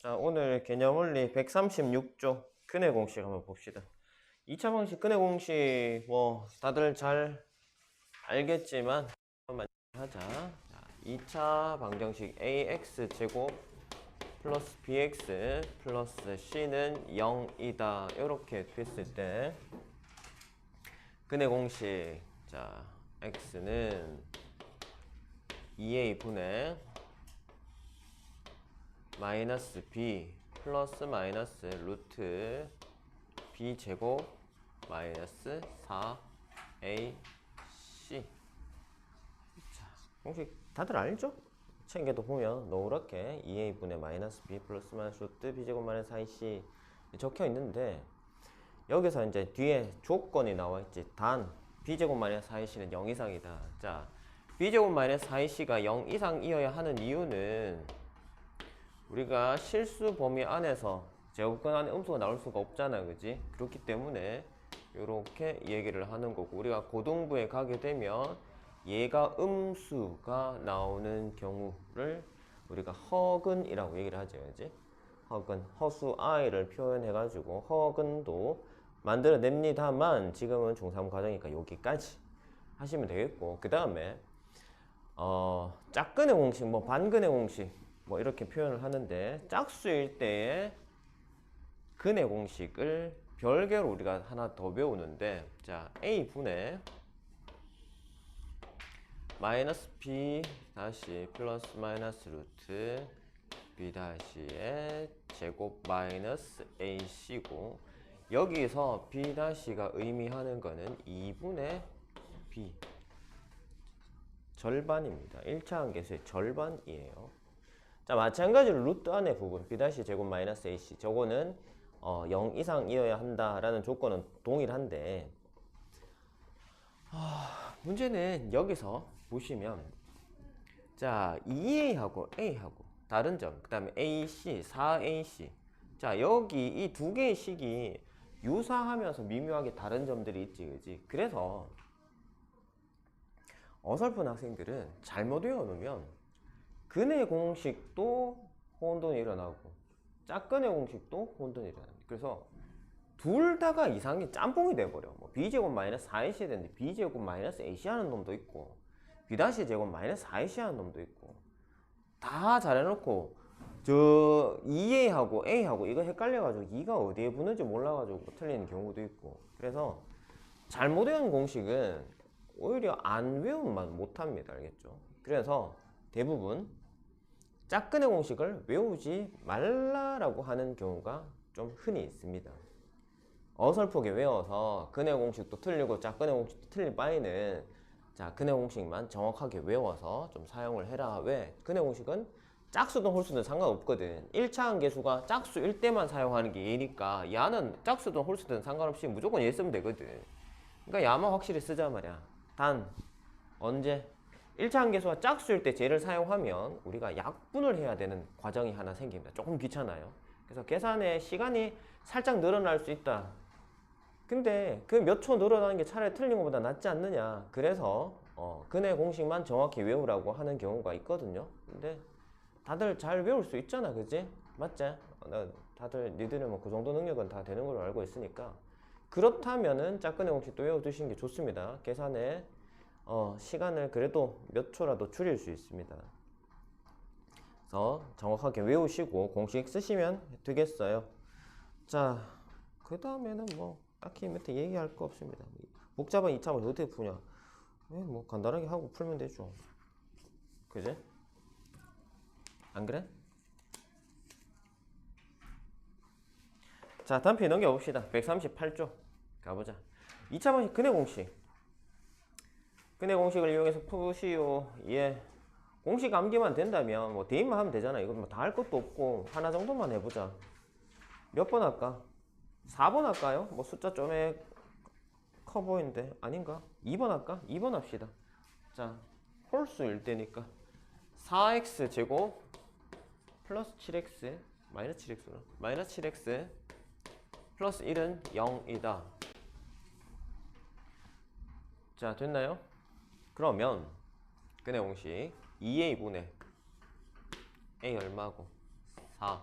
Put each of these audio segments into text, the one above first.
자, 오늘 개념원리 136조 근해 공식 한번 봅시다. 2차 방식 근해 공식 뭐 다들 잘 알겠지만 한번 하자. 자, 2차 방정식 ax 제곱 플러스 bx 플러스 c는 0이다 이렇게 됐을 때 근해 공식, 자 x는 2a 분의 마이너스 b 플러스 마이너스 루트 b 제곱 마이너스 4ac. 자, 공식 다들 알죠? 책에도 보면 노랗게 2a 분의 마이너스 b 플러스 마이너스 루트 b 제곱 마이너스 4ac 적혀 있는데, 여기서 이제 뒤에 조건이 나와 있지. 단 b 제곱 마이너스 4ac는 0 이상이다. 자, b 제곱 마이너스 4ac가 0 이상이어야 하는 이유는 우리가 실수 범위 안에서 제곱근 안에 음수가 나올 수가 없잖아, 그지? 그렇기 때문에 이렇게 얘기를 하는 거고, 우리가 고등부에 가게 되면 얘가 음수가 나오는 경우를 우리가 허근이라고 얘기를 하죠, 그지? 허근, 허수 i를 표현해가지고 허근도 만들어냅니다만 지금은 중3 과정이니까 여기까지 하시면 되겠고, 그 다음에 짝근의 공식, 뭐 반근의 공식 뭐 이렇게 표현을 하는데, 짝수일 때의 근의 공식을 별개로 우리가 하나 더 배우는데, 자 a분의 마이너스 b 다시 플러스 마이너스 루트 b 다시의 제곱 마이너스 ac고, 여기서 b 다시가 의미하는 거는 2분의 b 절반입니다. 1차 함계수의 절반이에요. 자, 마찬가지로 루트 안의 부분 b 다시 제곱 마이너스 ac, 저거는 0 이상이어야 한다라는 조건은 동일한데, 문제는 여기서 보시면, 자 2a하고 a하고 다른 점, 그 다음에 ac, 4ac, 자 여기 이 두 개의 식이 유사하면서 미묘하게 다른 점들이 있지, 그지? 그래서 어설픈 학생들은 잘못 외워놓으면 근의 공식도 혼돈이 일어나고 짝근의 공식도 혼돈이 일어납니다. 그래서 둘 다가 이상이 짬뽕이 돼버려. 뭐 b제곱 마이너스 4ac 되는데 b제곱 마이너스 ac 하는 놈도 있고 b 다시 제곱 마이너스 4ac 하는 놈도 있고, 다 잘해놓고 저 2a하고 a하고 이거 헷갈려가지고 2가 어디에 붙는지 몰라가지고 틀리는 경우도 있고, 그래서 잘못 외운 공식은 오히려 안 외우면 못합니다. 알겠죠? 그래서 대부분 짝근의 공식을 외우지 말라라고 하는 경우가 좀 흔히 있습니다. 어설프게 외워서 근의 공식도 틀리고 짝근의 공식도 틀릴 바에는 자 근의 공식만 정확하게 외워서 좀 사용을 해라. 왜? 근의 공식은 짝수든 홀수든 상관없거든. 1차 함계수가 짝수일 때만 사용하는 게 얘니까 야는 짝수든 홀수든 상관없이 무조건 얘 쓰면 되거든. 그러니까 야만 확실히 쓰자 말이야. 단 언제? 1차 함계수가 짝수일 때 쟤를 사용하면 우리가 약분을 해야 되는 과정이 하나 생깁니다. 조금 귀찮아요. 그래서 계산에 시간이 살짝 늘어날 수 있다. 근데 그 몇 초 늘어나는 게 차라리 틀린 것보다 낫지 않느냐. 그래서 근의 공식만 정확히 외우라고 하는 경우가 있거든요. 근데 다들 잘 외울 수 있잖아, 그지? 맞지? 다들 니들은 뭐 그 정도 능력은 다 되는 걸로 알고 있으니까, 그렇다면은 짝근의 공식도 외워두시는 게 좋습니다. 계산에 시간을 그래도 몇 초라도 줄일 수 있습니다. 그래서 정확하게 외우시고 공식 쓰시면 되겠어요. 자, 그 다음에는 뭐 딱히 밑에 얘기할 거 없습니다. 복잡한 2차를 어떻게 푸냐? 뭐 간단하게 하고 풀면 되죠. 그지? 안 그래? 자, 다음 페이지 넘겨봅시다. 138조 가보자. 2차 방식 근의 공식. 근의 공식을 이용해서 푸시오. 예. 공식 암기만 된다면 뭐 대입만 하면 되잖아. 이거 뭐 다 할 것도 없고 하나 정도만 해보자. 몇 번 할까? 4번 할까요? 뭐 숫자 좀 커 보이는데 아닌가? 2번 할까? 2번 합시다. 자, 홀수일 때니까 4x 제곱 플러스 7x 마이너스 7x로 마이너스 7x 플러스 1은 0이다. 자, 됐나요? 그러면 근의 공식 2a 분의 a 얼마고? 4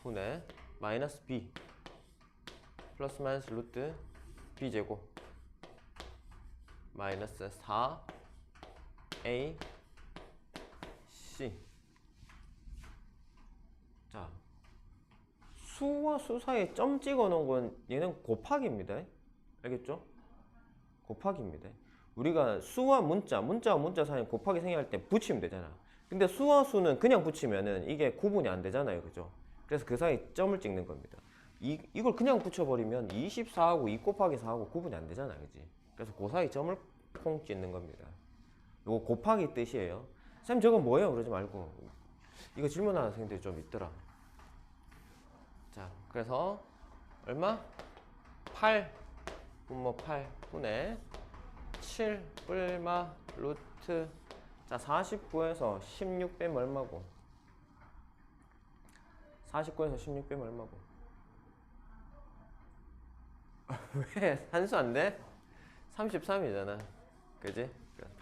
분의 마이너스 b 플러스 마이너스 루트 b 제곱 마이너스 4a c. 자, 수와 수 사이에 점 찍어 놓은 건 얘는 곱하기입니다. 알겠죠? 곱하기입니다. 우리가 수와 문자와 문자 사이에 곱하기 생략할 때 붙이면 되잖아. 근데 수와 수는 그냥 붙이면은 이게 구분이 안 되잖아요. 그죠? 그래서 그 사이에 점을 찍는 겁니다. 이걸 그냥 붙여버리면 24하고 2 곱하기 4하고 구분이 안 되잖아. 그지? 그래서 그 사이 점을 콩 찍는 겁니다. 이거 곱하기 뜻이에요. 쌤 저거 뭐예요? 그러지 말고. 이거 질문하는 학생들이 좀 있더라. 자, 그래서 얼마? 8 분모 8 분의 7 뿔마 루트. 자, 49에서 16 빼면 얼마고? 49에서 16 빼면 얼마고? 왜? 산수 안 돼? 33이잖아. 그지?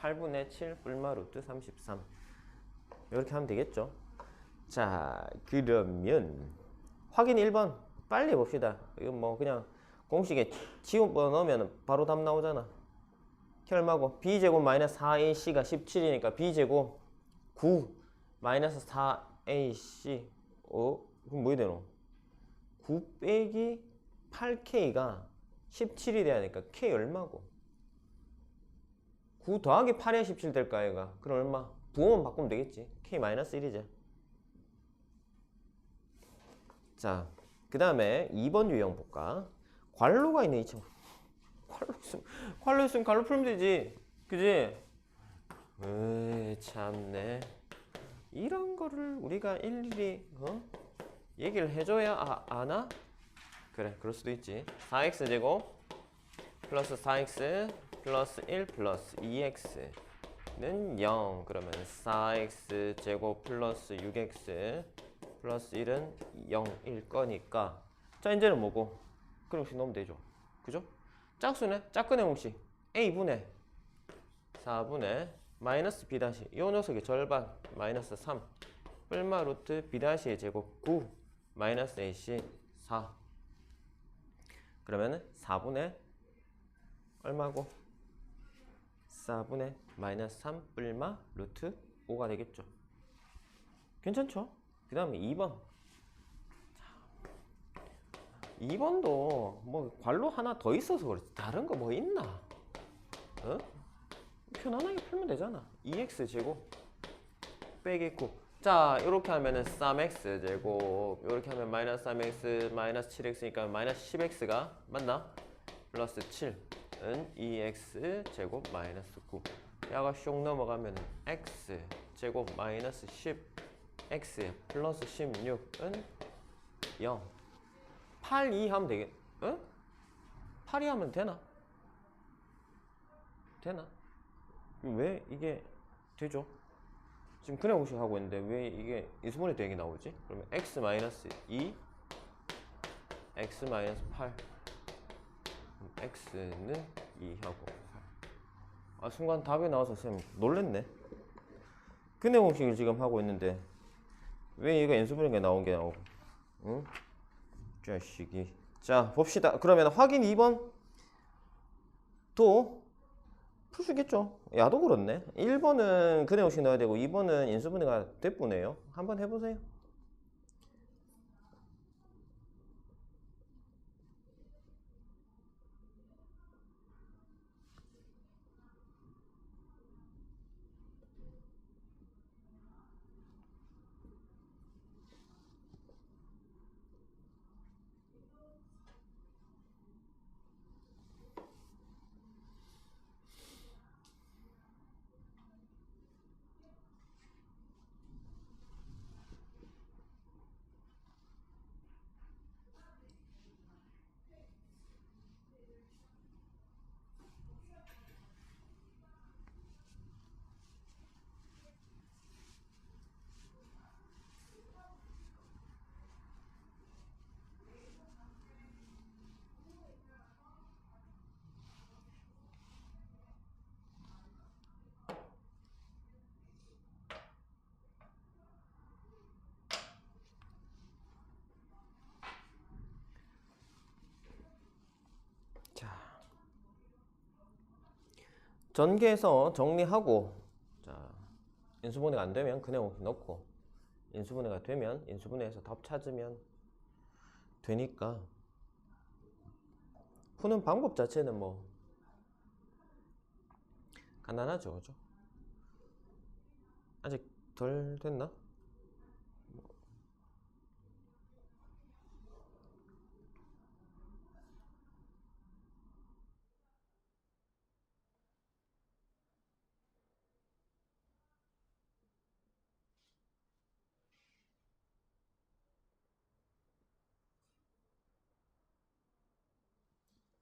8분의 7 뿔마 루트 33. 이렇게 하면 되겠죠? 자, 그러면 확인 1번 빨리 해봅시다. 이건 뭐 그냥 공식에 지워번 넣으면 바로 답 나오잖아. 얼마고? b제곱 마이너스 4ac가 17이니까 b제곱 9 마이너스 4ac. 그럼 뭐 되노? 9 빼기 8k가 17이 돼야 하니까 k 얼마고? 9 더하기 8에 17 될까 얘가? 그럼 얼마? 부호만 바꾸면 되겠지. k 마이너스 1이지. 자, 그 다음에 2번 유형 볼까? 괄호가 있네. 이 친구. 괄호 있으면 괄호 풀면 되지. 그지? 에이 참네. 이런 거를 우리가 일일이 얘기를 해줘야 아나? 그래, 그럴 수도 있지. 4x 제곱 플러스 4x 플러스 1 플러스 2x는 0. 그러면 4x 제곱 플러스 6x 플러스 1은 0일 거니까. 자, 이제는 뭐고? 그 공식 넣으면 되죠. 그죠? 짝수네? 짝근의 공식 a분의 4분의 마이너스 b 다시 이 녀석의 절반 마이너스 3 뿔마 루트 b 다시의 제곱 9 마이너스 ac 4. 그러면은 4분의 얼마고? 4분의 마이너스 3 뿔마 루트 5가 되겠죠. 괜찮죠? 그 다음에 2번. 2번도 뭐 괄호 하나 더 있어서 그렇지 다른 거 뭐 있나? 어? 편안하게 풀면 되잖아. 2x 제곱 빼기 9. 자, 이렇게 하면은 3x 제곱, 이렇게 하면 마이너스 3x 마이너스 7x니까 마이너스 10x가 맞나? 플러스 7은 2x 제곱 마이너스 9. 야가 쇽 넘어가면은 x 제곱 마이너스 10 x 플러스 16은 0. 8, 2 하면 되겠, 어? 8, 2 하면 되나? 되나? 왜 이게 되죠? 지금 그냥 공식 하고 있는데 왜 이게 인수분해 되게 나오지? 그러면 x 마이너스 2, x 마이너스 8. x는 2하고 8. 아, 순간 답이 나와서 쌤 놀랬네. 근해 공식을 지금 하고 있는데 왜 얘가 인수분해가 나온 게 나오고? 응? 자식이. 자, 봅시다. 그러면 확인 2번 도 풀 수 있겠죠. 야도 그렇네. 1번은 근해 공식 넣어야 되고 2번은 인수분해가 대쁘네요. 한번 해보세요. 전개해서 정리하고, 자, 인수분해가 안 되면 근해 공식 넣고, 인수분해가 되면 인수분해해서 답 찾으면 되니까 푸는 방법 자체는 뭐 간단하죠, 그죠? 아직 덜 됐나?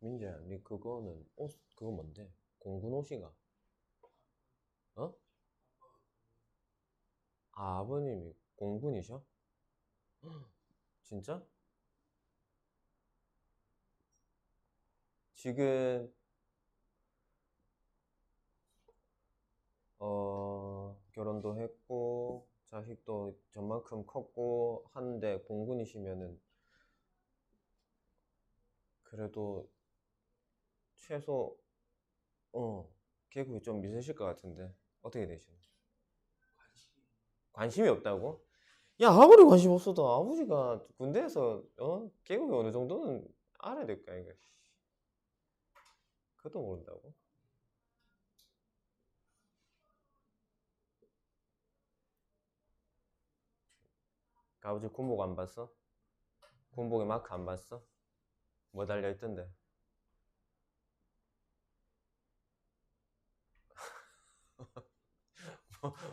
민재야, 니 그거는 옷 그거 뭔데? 공군 옷이가? 어? 아, 아버님이 공군이셔? 진짜? 지금 결혼도 했고 자식도 저만큼 컸고 한데 공군이시면은 그래도 최소 계급이 좀 있으실 것 같은데 어떻게 되시나? 관심이 없다고? 야, 아무리 관심 없어도 아버지가 군대에서 계급이 어느 정도는 알아야 될 거 아닌가? 그것도 모른다고? 그 아버지 군복 안 봤어? 군복에 마크 안 봤어? 뭐 달려있던데?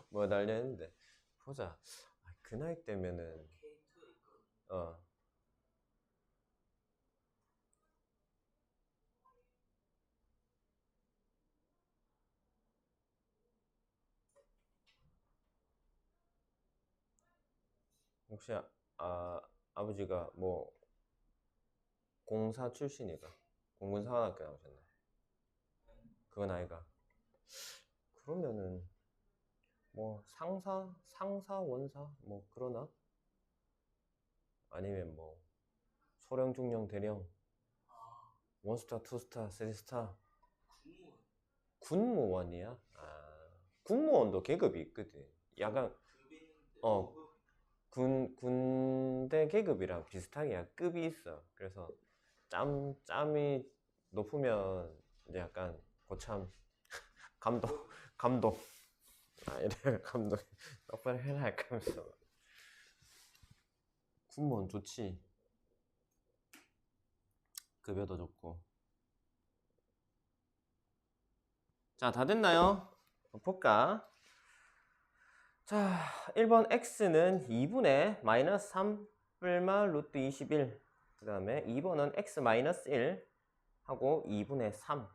뭐 달려있는데? 보자. 그 나이 때면은 어 혹시 아버지가 뭐 공사 출신이가 공군사관학교 나오셨나? 그건 아이가. 그러면은 뭐 상사 원사 뭐 그러나? 아니면 뭐 소령 중령 대령 원스타 투스타 쓰리스타 군무원이야? 군무원도 계급이 있거든. 약간 어 군대 계급이랑 비슷하게 급이 있어. 그래서 짬이 높으면 이제 약간 고참 감독 이래 감독 똑바로 해라 하면서. 군무원 좋지. 급여도 좋고. 자, 다 됐나요? 볼까? 자, 1번 x는 2분의 마이너스 3 뿔마 루트 21. 그 다음에 2번은 x 마이너스 1 하고 2분의 3.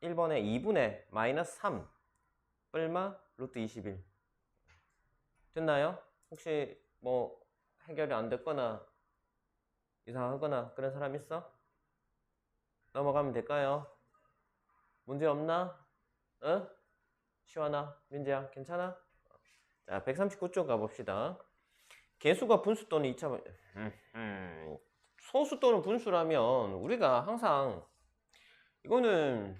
1번에 2분의 마이너스 3 뿔마 루트 21. 됐나요? 혹시 뭐 해결이 안 됐거나 이상하거나 그런 사람 있어? 넘어가면 될까요? 문제 없나? 어? 시원아, 민재야, 괜찮아? 자, 139쪽 가봅시다. 개수가 분수 또는 2차 소수 또는 분수라면 우리가 항상 이거는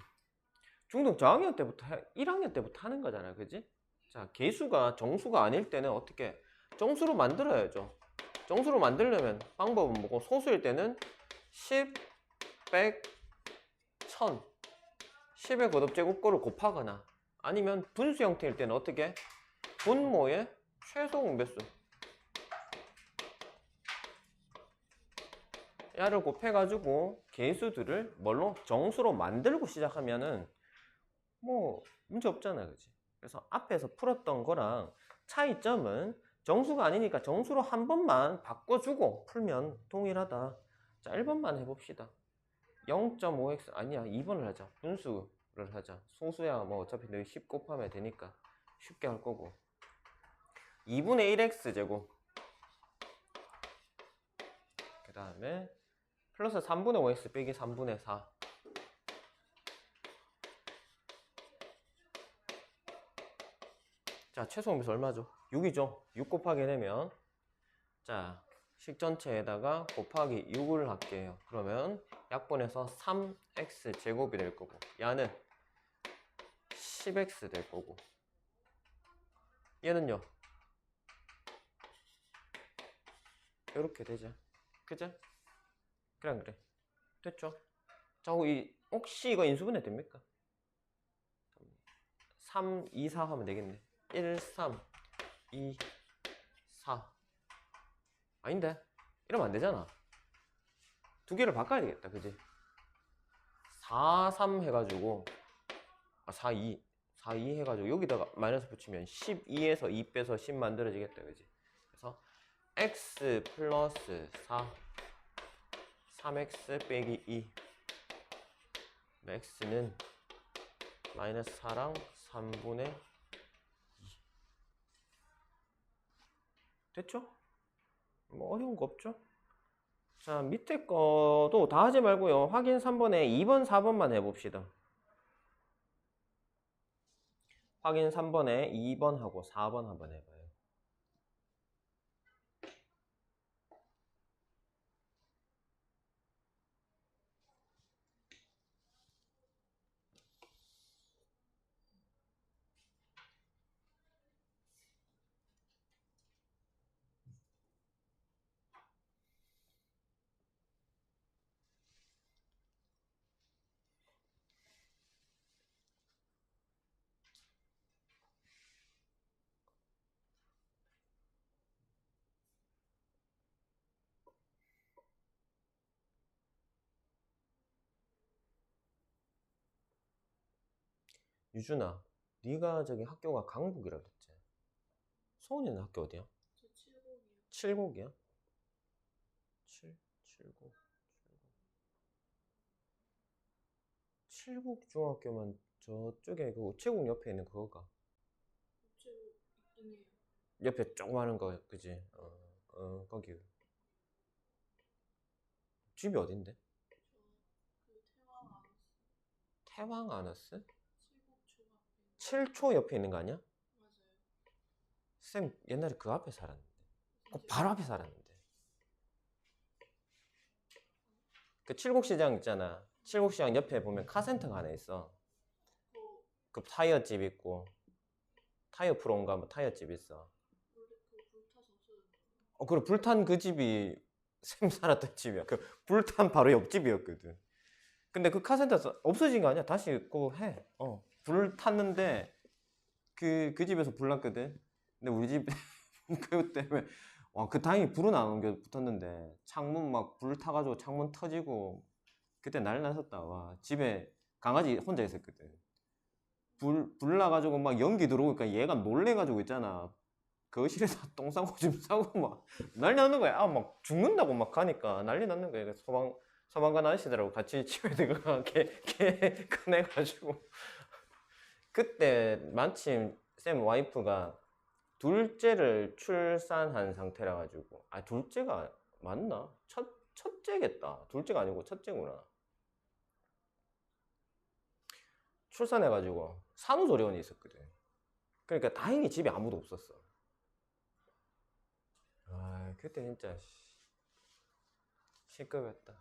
중등 저학년 때부터 1학년 때부터 하는 거잖아, 그지? 자, 개수가 정수가 아닐 때는 어떻게 정수로 만들어야죠. 정수로 만들려면 방법은 뭐고, 소수일 때는 10, 100, 1000 10의 거듭제곱꼴을 곱하거나, 아니면 분수 형태일 때는 어떻게 분모의 최소 공배수 야를 곱해가지고 개수들을 뭘로 정수로 만들고 시작하면은 뭐 문제 없잖아, 그지? 그래서 앞에서 풀었던 거랑 차이점은 정수가 아니니까 정수로 한 번만 바꿔주고 풀면 동일하다. 자, 1번만 해봅시다. 0.5x 아니야, 2번을 하자. 분수를 하자. 소수야 뭐 어차피 늘 10 곱하면 되니까 쉽게 할 거고. 2분의 1x 제곱, 그 다음에 플러스 3분의 5x 빼기 3분의 4. 자, 최소 공배수 얼마죠? 6이죠. 6 곱하게 되면, 자, 식 전체에다가 곱하기 6을 할게요. 그러면 약분해서 3x 제곱이 될 거고, 야는 10x 될 거고, 얘는요 이렇게 되죠. 그죠? 그래 됐죠? 자, 혹시 이거 인수분해 됩니까? 3, 2, 4 하면 되겠네. 1, 3, 2, 4. 아닌데? 이러면 안 되잖아. 두 개를 바꿔야 되겠다. 그지? 4, 3 해가지고, 4, 2. 4, 2 해가지고, 여기다가 마이너스 붙이면 12에서 2 빼서 10 만들어지겠다. 그지? 그래서, x 플러스 4, 3x 빼기 2. x는 마이너스 4랑 3분의 2. 됐죠? 뭐 어려운 거 없죠? 자, 밑에 거도 다 하지 말고요. 확인 3번에 2번, 4번만 해봅시다. 확인 3번에 2번하고 4번 한번 해봐요. 유준아, 네가 저기 학교가 강북이라 그랬지? 소은이는 학교 어디야? 저 7곡이요. 칠곡이야? 7곡. 칠곡 중학교면 저쪽에 그 우체국 옆에 있는 그거가. 우체국 있긴 해요. 옆에 조그마한 거, 그지? 거기. 집이 어딘데? 저그 태왕 아너스 태왕 아너스? 7곡 중학교. 7초 옆에 있는 거 아니야? 맞아요. 쌤 옛날에 그 앞에 살았는데. 그 진짜 바로 앞에 살았는데. 그 칠곡시장 있잖아. 칠곡시장 옆에 보면 카센터가 하나 있어. 그거 그 타이어 집 있고, 타이어 프로인가 뭐 타이어 집 있어. 원래 그 불타서 없어졌는데. 그리고 불탄 그 집이 쌤 살았던 집이야. 그 불탄 바로 옆집이었거든. 근데 그 카센터 없어진 거 아니야? 다시 그거 해. 불 탔는데 그 집에서 불 났거든. 근데 우리 집 그것 때문에 와, 그 다행히 불은 안 옮겨 붙었는데 창문 막 불 타가지고 창문 터지고 그때 난리 났었다. 와, 집에 강아지 혼자 있었거든. 불 나가지고 막 연기 들어오니까 얘가 놀래가지고 있잖아. 거실에서 똥 싸고 오줌 싸고 막 난리 나는 거야. 막 죽는다고 막 가니까 난리 나는 거야. 그래서 소방관 아저씨들하고 같이 집에 들어가 걔 꺼내가지고 그때 마침 쌤 와이프가 둘째를 출산한 상태라 가지고 둘째가 맞나? 첫째겠다. 둘째가 아니고 첫째구나. 출산해가지고 산후조리원이 있었거든. 그러니까 다행히 집에 아무도 없었어. 그때 진짜 시급했다.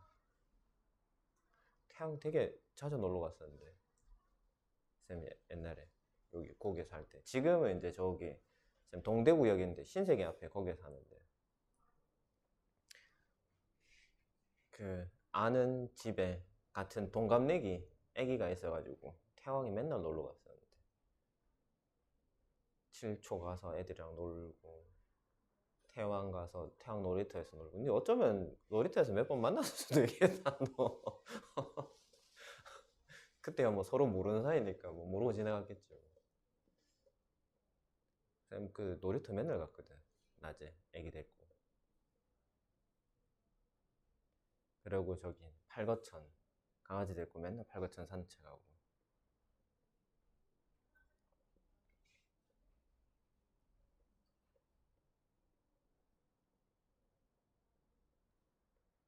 태양 되게 자주 놀러 갔었는데 쌤이 옛날에 여기 거기에 살 때. 지금은 이제 저기 쌤 동대구역인데 신세계 앞에 거기에 사는데 그 아는 집에 같은 동갑내기 애기가 있어가지고 태왕이 맨날 놀러 갔었는데 7초 가서 애들이랑 놀고 태왕 가서 태왕 놀이터에서 놀고. 근데 어쩌면 놀이터에서 몇 번 만났을 수도 있겠다. 너 그때야 뭐 서로 모르는 사이니까 뭐 모르고 지나갔겠죠. 쌤 그 놀이터 맨날 갔거든. 낮에 애기 데리고. 그리고 저기 팔거천 강아지 데리고 맨날 팔거천 산책하고.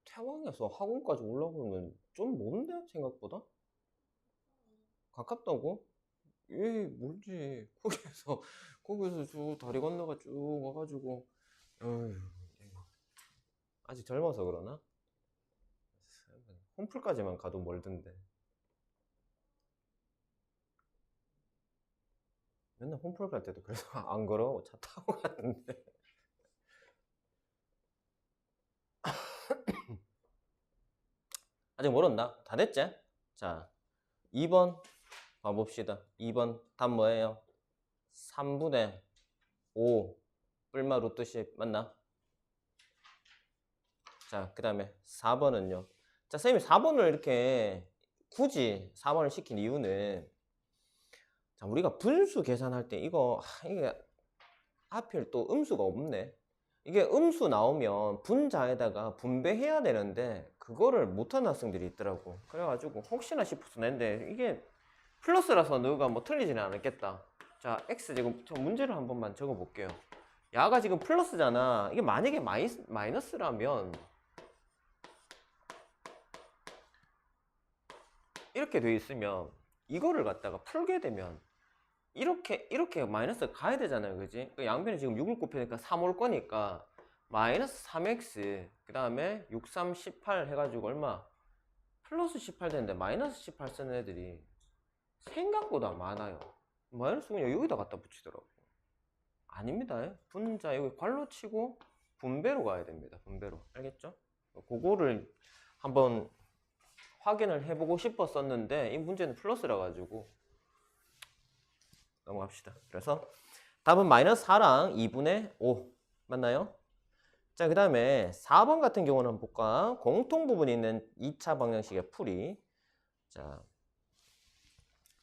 태왕에서 학원까지 올라가면 좀 먼데 생각보다? 가깝다고? 멀지. 거기서 쭉 다리 건너가 쭉 와가지고 어휴, 아직 젊어서 그러나? 홈플까지만 가도 멀던데. 맨날 홈플 갈 때도 그래서 안 걸어 차 타고 갔는데. 아직 모른다. 다 됐지? 자, 2번 봐봅시다. 2번 답 뭐예요? 3분의 5 뿔마 루트 10 맞나? 자, 그 다음에 4번은요. 자, 선생님이 4번을 이렇게 굳이 4번을 시킨 이유는, 자, 우리가 분수 계산할 때 이게 하필 또 음수가 없네. 이게 음수 나오면 분자에다가 분배해야 되는데 그거를 못하는 학생들이 있더라고. 그래가지고 혹시나 싶어서 냈는데 이게 플러스라서 너가 뭐 틀리지는 않았겠다. 자, x 지금 저 문제를 한 번만 적어볼게요. 야가 지금 플러스잖아. 이게 만약에 마이너스라면 이렇게 돼 있으면 이거를 갖다가 풀게 되면 이렇게 마이너스 가야 되잖아요. 그지? 그 양변에 지금 6을 곱하니까 3 올 거니까 마이너스 3x 그 다음에 6, 3, 18 해가지고 얼마? 플러스 18 되는데 마이너스 18 쓰는 애들이 생각보다 많아요. 마이너스 그냥 여기다 갖다 붙이더라고. 아닙니다. 분자 여기 괄호 치고 분배로 가야 됩니다. 분배로. 알겠죠? 그거를 한번 확인을 해보고 싶었었는데 이 문제는 플러스라 가지고 넘어갑시다. 그래서 답은 마이너스 4랑 2분의 5 맞나요? 자, 그 다음에 4번 같은 경우는 한번 볼까? 공통 부분이 있는 2차 방정식의 풀이. 자,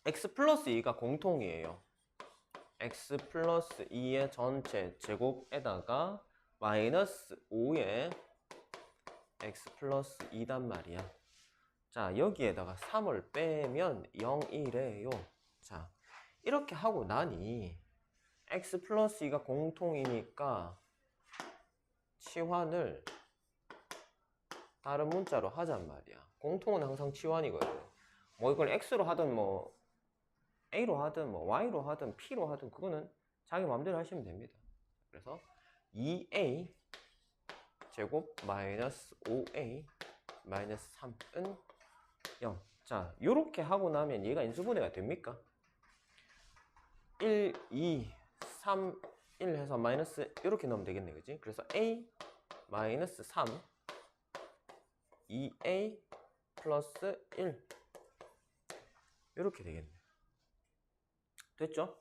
x 플러스 2가 공통이에요. x 플러스 2의 전체 제곱에다가 마이너스 5의 x 플러스 2단 말이야. 자, 여기에다가 3을 빼면 0이래요. 자, 이렇게 하고 나니 x 플러스 2가 공통이니까 치환을 다른 문자로 하잔 말이야. 공통은 항상 치환이거든. 뭐 이걸 x로 하든 뭐 a로 하든 뭐 y로 하든 p로 하든 그거는 자기 마음대로 하시면 됩니다. 그래서 2a 제곱 마이너스 5a 마이너스 3은 0. 자, 요렇게 하고 나면 얘가 인수분해가 됩니까? 1, 2, 3, 1 해서 마이너스 이렇게 넣으면 되겠네. 그지? 그래서 a 마이너스 3 2a 플러스 1 이렇게 되겠네. 됐죠?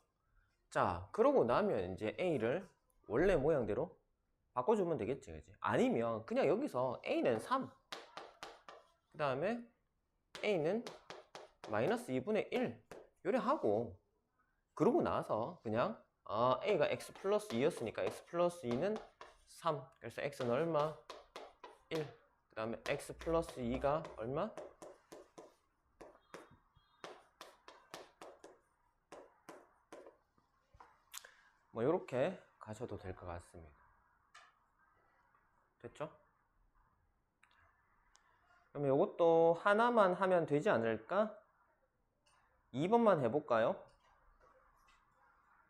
자, 그러고 나면 이제 a를 원래 모양대로 바꿔주면 되겠지. 그지? 아니면 그냥 여기서 a는 3 그 다음에 a는 마이너스 2분의 1 요래 하고 그러고 나서 그냥 a가 x 플러스 2였으니까 x 플러스 2는 3 그래서 x는 얼마? 1 그 다음에 x 플러스 2가 얼마? 뭐 이렇게 가셔도 될 것 같습니다. 됐죠? 그럼 이것도 하나만 하면 되지 않을까? 2번만 해볼까요?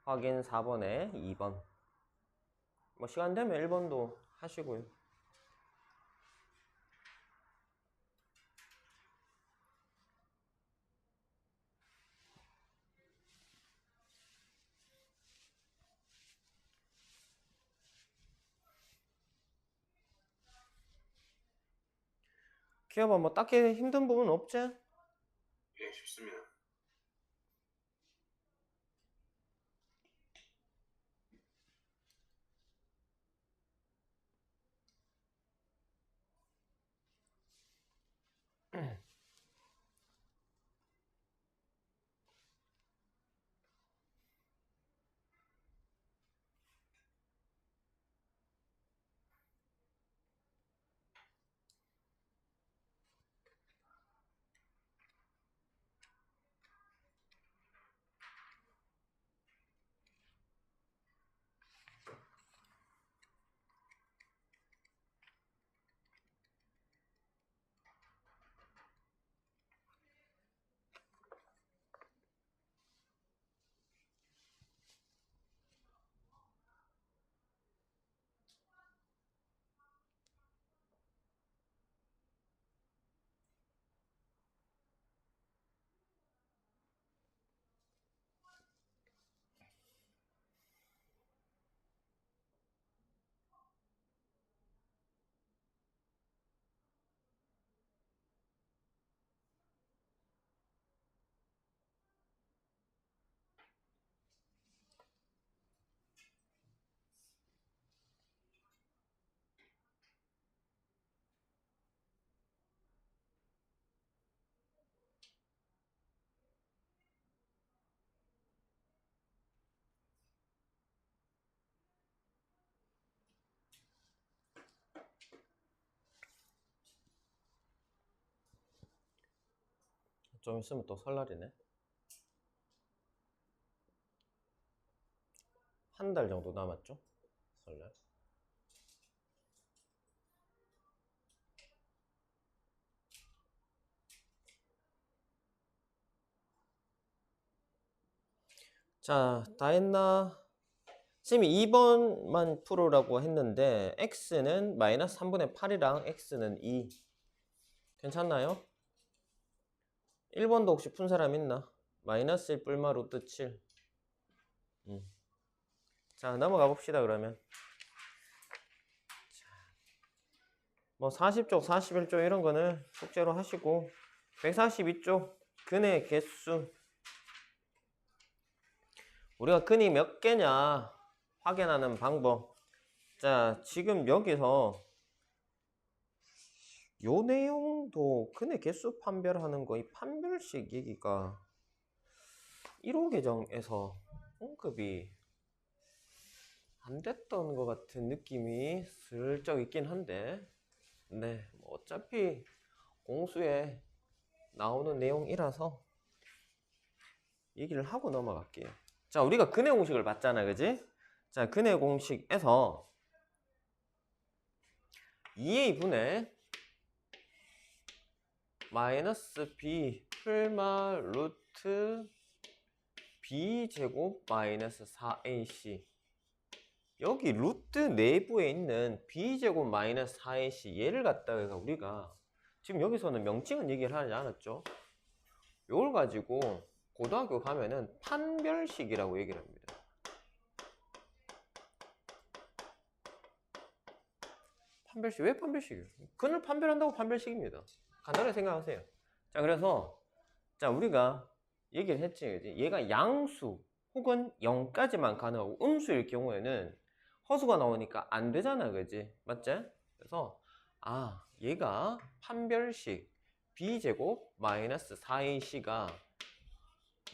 확인 4번에 2번. 뭐 시간 되면 1번도 하시고요. 기어봐 뭐 딱히 힘든 부분 없지? 예, 쉽습니다. 좀 있으면 또 설날이네. 한 달 정도 남았죠? 설날. 자, 다 했나? 쌤이 2번만 풀으라고 했는데 x는 마이너스 3분의 8이랑 x는 2. 괜찮나요? 1번도 혹시 푼 사람 있나? 마이너스 1 뿔마 루트 7. 자, 넘어가 봅시다 그러면. 뭐 40쪽, 41쪽 이런 거는 숙제로 하시고 142쪽 근의 개수. 우리가 근이 몇 개냐 확인하는 방법. 자, 지금 여기서 요 내용도 근의 개수 판별하는 거, 이 판별식 얘기가 1호 계정에서 언급이 안 됐던 것 같은 느낌이 슬쩍 있긴 한데, 네, 뭐 어차피 공수에 나오는 내용이라서 얘기를 하고 넘어갈게요. 자, 우리가 근의 공식을 봤잖아, 그지? 자, 근의 공식에서 2a 분의 마이너스 b 풀마 루트 b 제곱 마이너스 4ac, 여기 루트 내부에 있는 b 제곱 마이너스 4ac 얘를 갖다가 우리가 지금 여기서는 명칭은 얘기를 하지 않았죠? 이걸 가지고 고등학교 가면은 판별식이라고 얘기를 합니다. 판별식. 왜 판별식이에요? 근을 판별한다고 판별식입니다. 간단하게 생각하세요. 자, 그래서 자, 우리가 얘기를 했지, 그지? 얘가 양수 혹은 0까지만 가능하고 음수일 경우에는 허수가 나오니까 안 되잖아, 그지? 맞지? 그래서 얘가 판별식 b제곱 마이너스 4ac가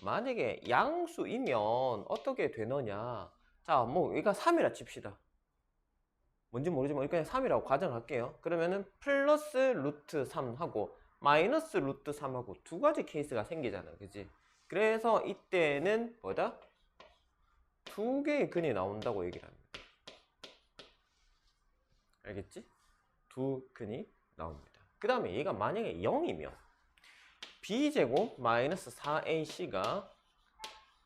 만약에 양수이면 어떻게 되느냐. 자, 뭐 얘가 3이라 칩시다. 뭔지 모르지만 그냥 3이라고 가정할게요. 그러면은 플러스 루트 3하고 마이너스 루트 3하고 두 가지 케이스가 생기잖아, 그지? 그래서 이때는 뭐다? 두 개의 근이 나온다고 얘기를 합니다. 알겠지? 두 근이 나옵니다. 그 다음에 얘가 만약에 0이면 b제곱 마이너스 4ac가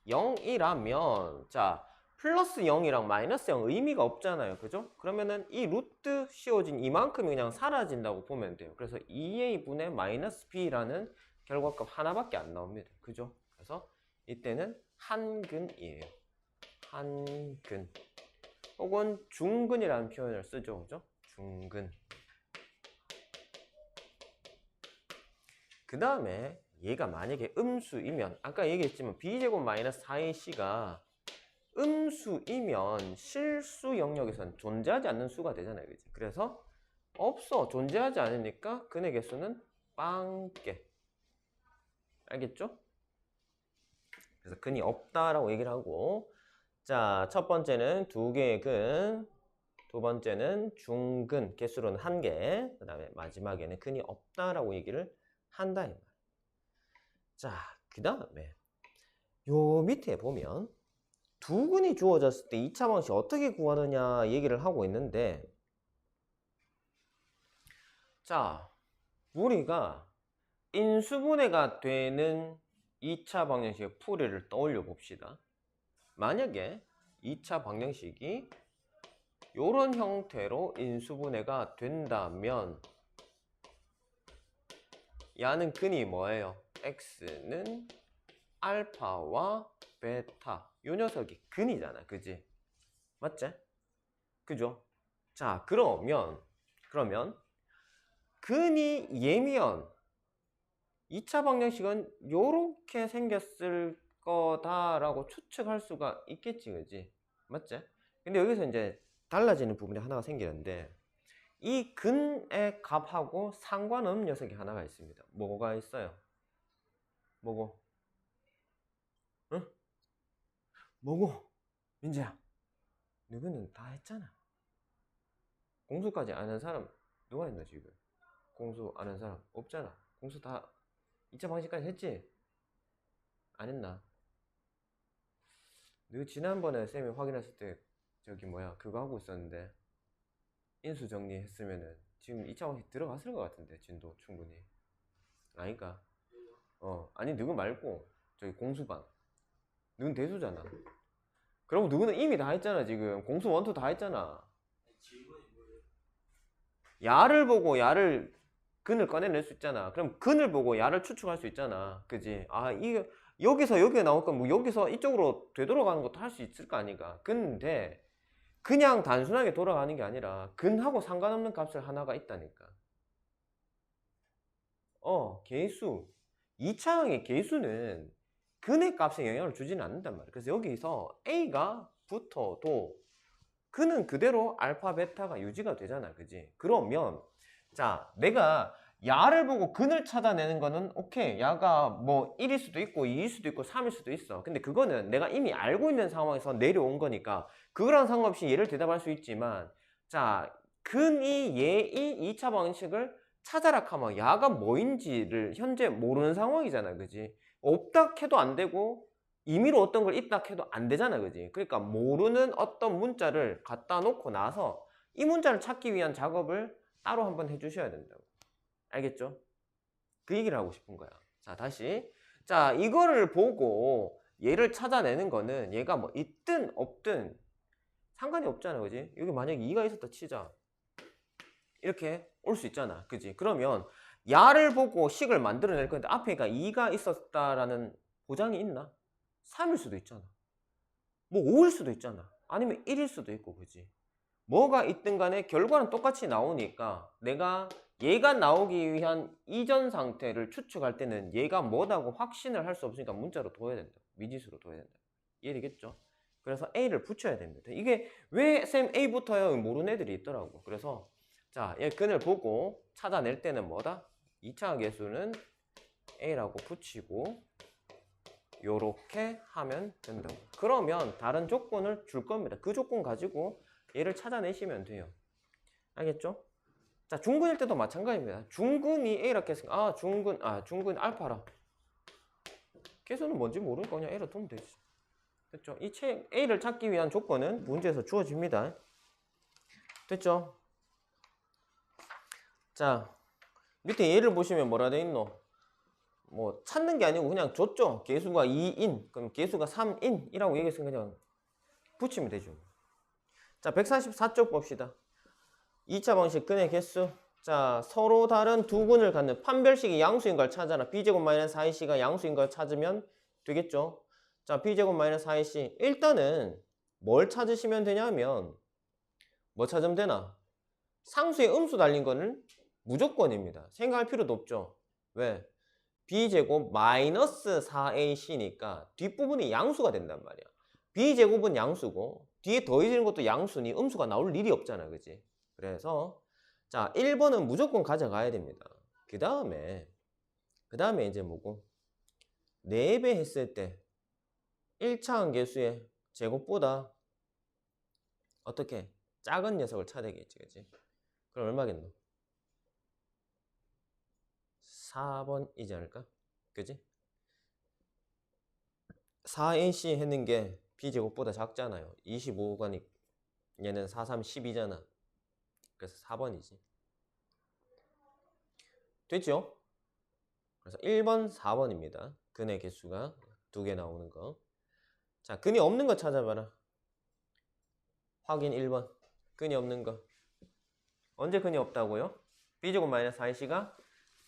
0이라면 자, 플러스 0이랑 마이너스 0 의미가 없잖아요, 그죠? 그러면은 이 루트 씌워진 이만큼이 그냥 사라진다고 보면 돼요. 그래서 2a분의 마이너스 b라는 결과값 하나밖에 안 나옵니다, 그죠? 그래서 이때는 한근이에요. 한근 혹은 중근이라는 표현을 쓰죠, 그죠? 중근. 그 다음에 얘가 만약에 음수이면 아까 얘기했지만 b제곱 마이너스 4ac가 음수이면 실수 영역에서는 존재하지 않는 수가 되잖아요, 그치? 그래서 없어, 존재하지 않으니까 근의 개수는 빵개. 알겠죠? 그래서 근이 없다라고 얘기를 하고, 자, 첫 번째는 두 개의 근, 두 번째는 중근, 개수로는 한 개, 그 다음에 마지막에는 근이 없다라고 얘기를 한다 이 말. 자, 그 다음에 요 밑에 보면 두 근이 주어졌을 때 2차 방식 어떻게 구하느냐 얘기를 하고 있는데, 자, 우리가 인수분해가 되는 2차 방정식의 풀이를 떠올려 봅시다. 만약에 2차 방정식이 이런 형태로 인수분해가 된다면 야는 근이 뭐예요? x는 알파와 베타, 요 녀석이 근이잖아, 그지? 맞지? 그죠? 자, 그러면 근이 얘면 2차 방정식은 요렇게 생겼을 거다라고 추측할 수가 있겠지, 그지? 맞지? 근데 여기서 이제 달라지는 부분이 하나가 생기는데, 이 근의 값하고 상관없는 녀석이 하나가 있습니다. 뭐가 있어요? 뭐고? 응? 뭐고? 민재야, 너희는 다 했잖아. 공수까지 아는 사람 누가 있나 지금? 공수 아는 사람 없잖아. 공수 다 2차 방식까지 했지? 안 했나? 너 지난번에 쌤이 확인했을 때 저기 뭐야 그거 하고 있었는데 인수 정리했으면은 지금 2차 방식 들어갔을 것 같은데 진도 충분히. 아니까 아니 누구 말고 저기 공수방 누군 대수잖아. 그럼 누구는 이미 다 했잖아. 지금 공수 원투 다 했잖아. 야를 보고 야를 근을 꺼내낼 수 있잖아. 그럼 근을 보고 야를 추측할 수 있잖아. 그지? 아 이게 여기서 여기가 나올 거면 뭐 여기서 이쪽으로 되돌아가는 것도 할 수 있을 거 아니까. 근데 그냥 단순하게 돌아가는 게 아니라 근하고 상관없는 값을 하나가 있다니까. 개수. 2차항의 개수는 근의 값에 영향을 주지는 않는단 말이야. 그래서 여기서 A가 붙어도 근은 그대로 알파, 베타가 유지가 되잖아. 그지? 그러면 자, 내가 야를 보고 근을 찾아내는 거는 오케이. 야가 뭐 1일 수도 있고 2일 수도 있고 3일 수도 있어. 근데 그거는 내가 이미 알고 있는 상황에서 내려온 거니까 그거랑 상관없이 얘를 대답할 수 있지만 자, 근이 얘이 2차 방식을 찾아라 하면 야가 뭐인지를 현재 모르는 상황이잖아. 그지? 없다 해도 안 되고 임의로 어떤 걸 있다 해도 안 되잖아. 그지? 그러니까 모르는 어떤 문자를 갖다 놓고 나서 이 문자를 찾기 위한 작업을 따로 한번 해주셔야 된다고. 알겠죠? 그 얘기를 하고 싶은 거야. 자, 다시. 자, 이거를 보고 얘를 찾아내는 거는 얘가 뭐 있든 없든 상관이 없잖아. 그지? 여기 만약에 2가 있었다 치자. 이렇게 올 수 있잖아. 그지? 그러면 야를 보고 식을 만들어낼 건데 앞에가 2가 있었다라는 보장이 있나? 3일 수도 있잖아. 뭐 5일 수도 있잖아. 아니면 1일 수도 있고. 그지? 뭐가 있든 간에 결과는 똑같이 나오니까 내가 얘가 나오기 위한 이전 상태를 추측할 때는 얘가 뭐다고 확신을 할 수 없으니까 문자로 둬야 된다. 미지수로 둬야 된다. 이해되겠죠? 그래서 A를 붙여야 됩니다. 이게 왜 쌤 A 붙어요? 모르는 애들이 있더라고. 그래서 자, 얘 근을 보고 찾아낼 때는 뭐다? 2차 계수는 A라고 붙이고 요렇게 하면 된다고. 그러면 다른 조건을 줄 겁니다. 그 조건 가지고 얘를 찾아내시면 돼요. 알겠죠? 자, 중근일 때도 마찬가지입니다. 중근이 A라고 했으니까 중근 알파라. 계수는 뭔지 모르니까 그냥 A로 두면 되지. 됐죠? 이 A를 찾기 위한 조건은 문제에서 주어집니다. 됐죠? 자, 밑에 얘를 보시면 뭐라 돼 있노? 뭐 찾는 게 아니고 그냥 줬죠. 개수가 2인, 그럼 개수가 3인이라고 얘기했으면 그냥 붙이면 되죠. 자, 144쪽 봅시다. 2차 방식 근의 개수. 자, 서로 다른 두 근을 갖는 판별식이 양수인 걸 찾아라. b제곱 마이너스 4ac가 양수인 걸 찾으면 되겠죠. 자, b제곱 마이너스 4ac. 일단은 뭘 찾으시면 되냐면 뭐 찾으면 되나? 상수에 음수 달린 거는 무조건입니다. 생각할 필요도 없죠. 왜? b제곱 마이너스 4ac니까 뒷부분이 양수가 된단 말이야. b제곱은 양수고 뒤에 더해지는 것도 양수니 음수가 나올 일이 없잖아. 그지? 그래서 자, 1번은 무조건 가져가야 됩니다. 그 다음에 이제 뭐고? 4배 했을 때 1차 함계수의 제곱보다 어떻게? 작은 녀석을 찾아야겠지. 그지? 그럼 얼마겠노? 4번이지 않을까? 그지? 4ac 했는 게 b제곱보다 작잖아요. 25가니 얘는 4, 3, 12잖아. 그래서 4번이지. 됐죠? 그래서 1번, 4번입니다. 근의 개수가 2개 나오는 거. 자, 근이 없는 거 찾아봐라. 확인 1번. 근이 없는 거. 언제 근이 없다고요? b제곱 마이너스 4ac가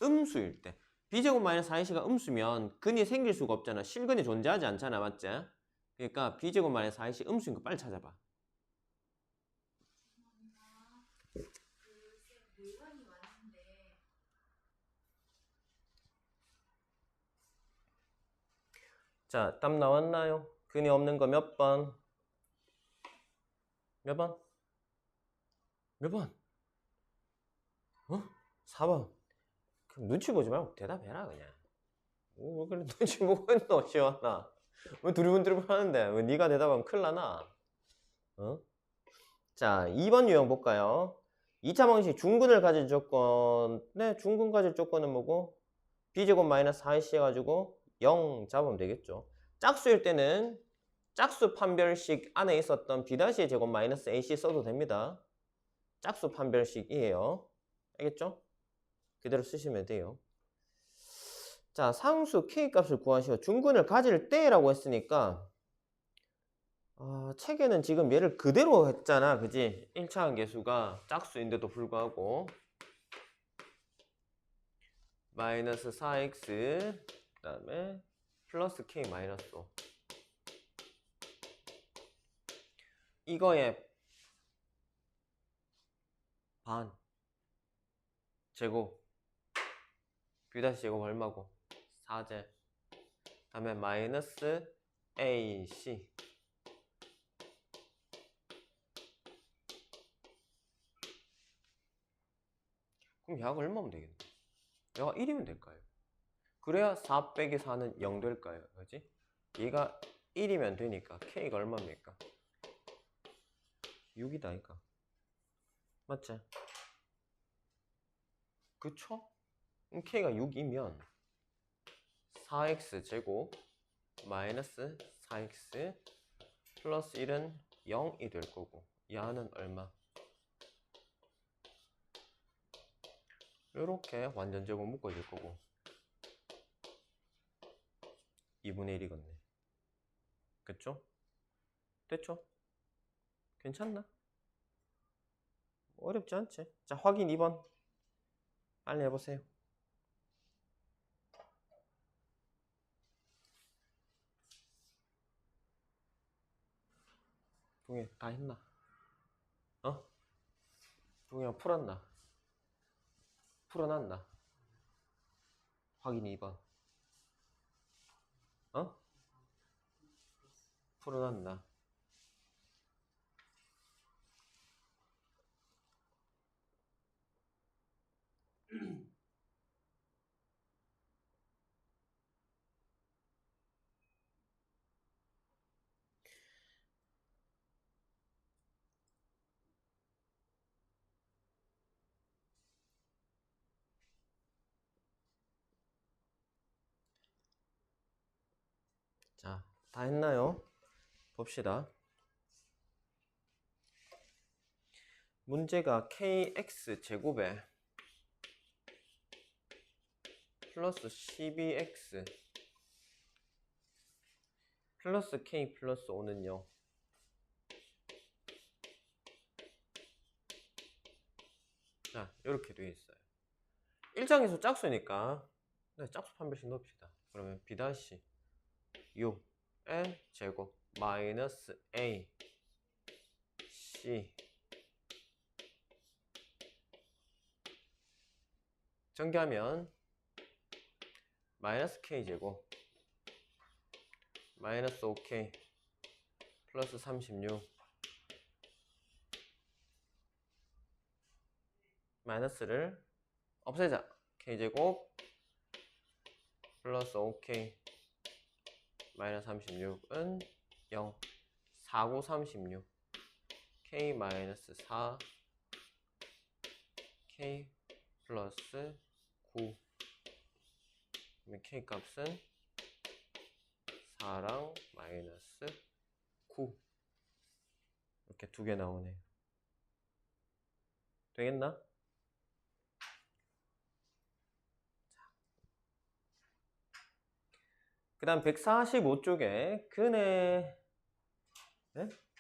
음수일 때. b제곱 마이너스 4ac가 음수면 근이 생길 수가 없잖아. 실근이 존재하지 않잖아. 맞지? 그러니까 b제곱 마이너스 4ac 음수인 거 빨리 찾아봐. 자, 답 나왔나요? 근이 없는 거 몇 번? 몇 번? 몇 번? 4번. 그럼 눈치 보지 말고 대답해라 그냥. 왜 그래 눈치 보고 있노 시원아. 왜 두리번두리번 하는데 왜 네가 대답하면 큰일 나나? 자, 2번 유형 볼까요? 2차 방식 중근을 가질 조건. 네, 중근 가질 조건은 뭐고? b제곱 마이너스 4ac 해가지고 0 잡으면 되겠죠. 짝수일 때는 짝수 판별식 안에 있었던 b' 제곱 마이너스 ac 써도 됩니다. 짝수 판별식이에요. 알겠죠? 그대로 쓰시면 돼요. 자, 상수 k 값을 구하시오. 중근을 가질 때라고 했으니까 책에는 지금 얘를 그대로 했잖아. 그지? 1차 함계수가 짝수인데도 불구하고 마이너스 4x 그 다음에 플러스 k 마이너스 5 이거의 반 제곱 b' 제곱 얼마고? 4제 그 다음에 마이너스 ac 그럼 야가 얼마면 되겠노? 야가 1이면 될까요? 그래야 4 빼기 4는 0 될까요? 그지? 얘가 1이면 되니까 k가 얼마입니까? 6이다 이까 맞지? 그쵸? 그럼 k가 6이면 4x 제곱 마이너스 4x 플러스 1은 0이 될 거고 야는 얼마? 요렇게 완전 제곱 묶어질 거고 2분의 1이겠네. 그쵸? 됐죠? 괜찮나? 어렵지 않지? 자, 확인 2번 빨리 해보세요. 동해 다 했나? 동해야 풀었나? 풀어놨나? 확인 2번 풀어놨나? 자, 다 했나요? 봅시다. 문제가 kx 제곱에 플러스 12x 플러스 k 플러스 5는요 자, 이렇게 되어 있어요. 1장에서 짝수니까 짝수 판별식 넣읍시다. 그러면 b' 6 n 제곱 마이너스 a c 전개하면 마이너스 k 제곱 마이너스 5k 플러스 36 마이너스를 없애자. k 제곱 플러스 5k 마이너스 36은 0 4, 9, 36 k 마이너스 4 k 플러스 9 그러면 k 값은 4랑 마이너스 9 이렇게 두 개 나오네요. 되겠나? 그 다음 145쪽에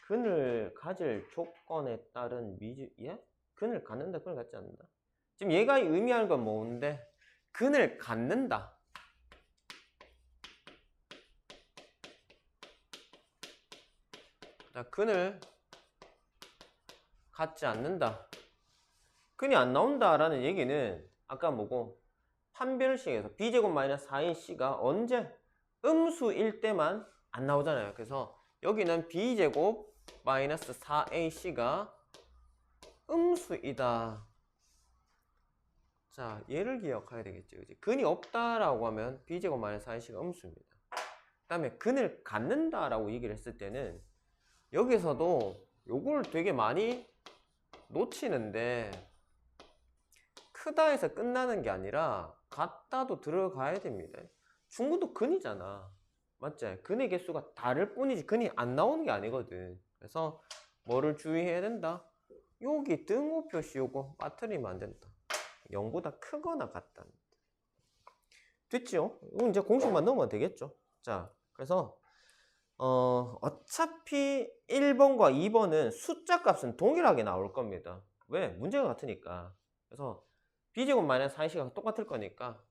근을 가질 조건에 따른 근을 갖는다, 근을 갖지 않는다. 지금 얘가 의미하는 건 뭔데? 근을 갖는다. 자, 근을 갖지 않는다. 근이 안 나온다라는 얘기는 아까 뭐고? 판별식에서 b제곱 마이너스 4인 c가 언제? 음수일 때만 안 나오잖아요. 그래서 여기는 b제곱 마이너스 4ac가 음수이다. 자, 얘를 기억해야 되겠죠. 그치? 근이 없다라고 하면 b제곱 마이너스 4ac가 음수입니다. 그 다음에 근을 갖는다라고 얘기를 했을 때는 여기서도 요걸 되게 많이 놓치는데 크다 해서 끝나는 게 아니라 같다도 들어가야 됩니다. 중구도 근이잖아. 맞지? 근의 개수가 다를 뿐이지 근이 안 나오는 게 아니거든. 그래서 뭐를 주의해야 된다? 여기 등호 표시 요거 빠뜨리면 안 된다. 0보다 크거나 같다. 됐죠? 이건 이제 공식만 넣으면 되겠죠. 자, 그래서 어차피 1번과 2번은 숫자 값은 동일하게 나올 겁니다. 왜? 문제가 같으니까. 그래서 b제곱 마이너스 4c가 똑같을 거니까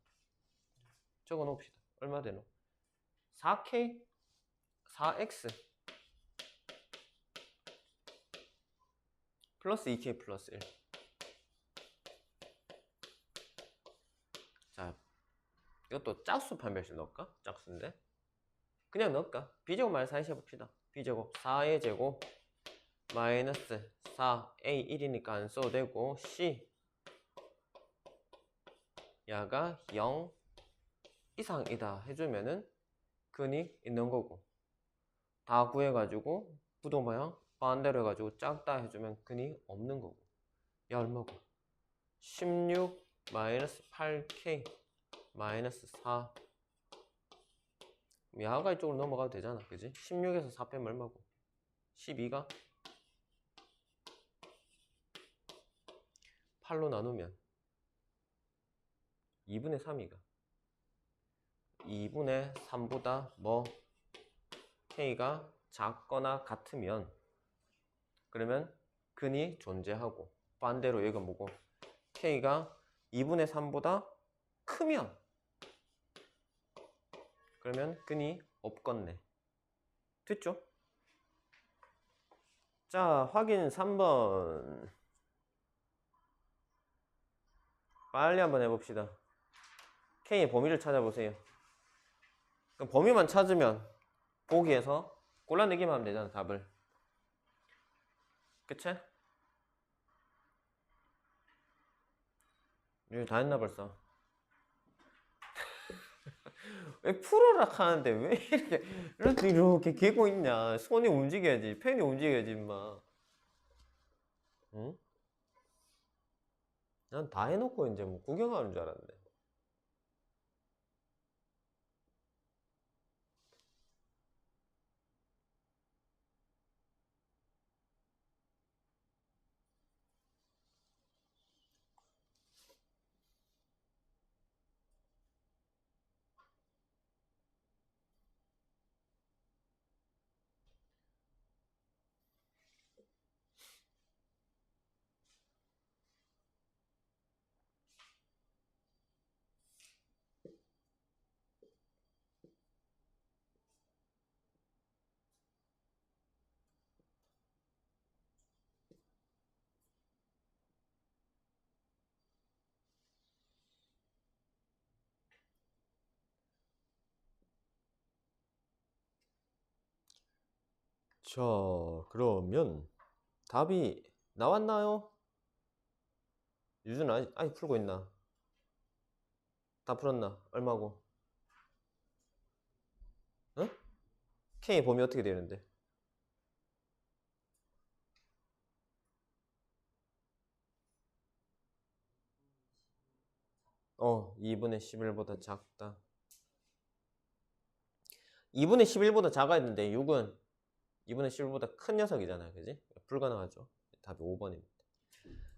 적어 놓읍시다. 얼마 되노? 4k 4x 플러스 2k 플러스 1. 자, 이것도 짝수 판별식 넣을까? 짝수인데 그냥 넣을까? b제곱 마이너스 4c 해봅시다. b제곱 4의 제곱 마이너스 4a 1이니까 안 써도 되고 c 야가 0 이상이다 해주면은 근이 있는 거고, 다 구해가지고 부동방향 반대로 해가지고 작다 해주면 근이 없는 거고. 야 얼마고? 16 마이너스 8k 마이너스 4. 야가 이쪽으로 넘어가도 되잖아, 그지? 16에서 4 빼면 얼마고? 12가 8로 나누면 2분의 3이가 2분의 3보다 뭐 k가 작거나 같으면 그러면 근이 존재하고, 반대로 얘가 뭐고 k가 2분의 3보다 크면 그러면 근이 없겠네. 됐죠? 자, 확인 3번 빨리 한번 해봅시다. k의 범위를 찾아보세요. 그럼 범위만 찾으면 보기에서 골라내기만 하면 되잖아, 답을. 그치? 여기 다 했나 벌써? 왜 풀어라 하는데 왜 이렇게 개고 있냐? 손이 움직여야지, 펜이 움직여야지 임마. 응? 난 다 해놓고 이제 뭐 구경하는 줄 알았네. 자, 그러면 답이 나왔나요? 유준아 아직 풀고 있나? 다 풀었나? 얼마고? 응? K 범위 어떻게 되는데? 2분의 11보다 작다. 2분의 11보다 작아야 되는데 6은 2분의 11보다 큰 녀석이잖아요, 그지? 불가능하죠. 답이 5번입니다.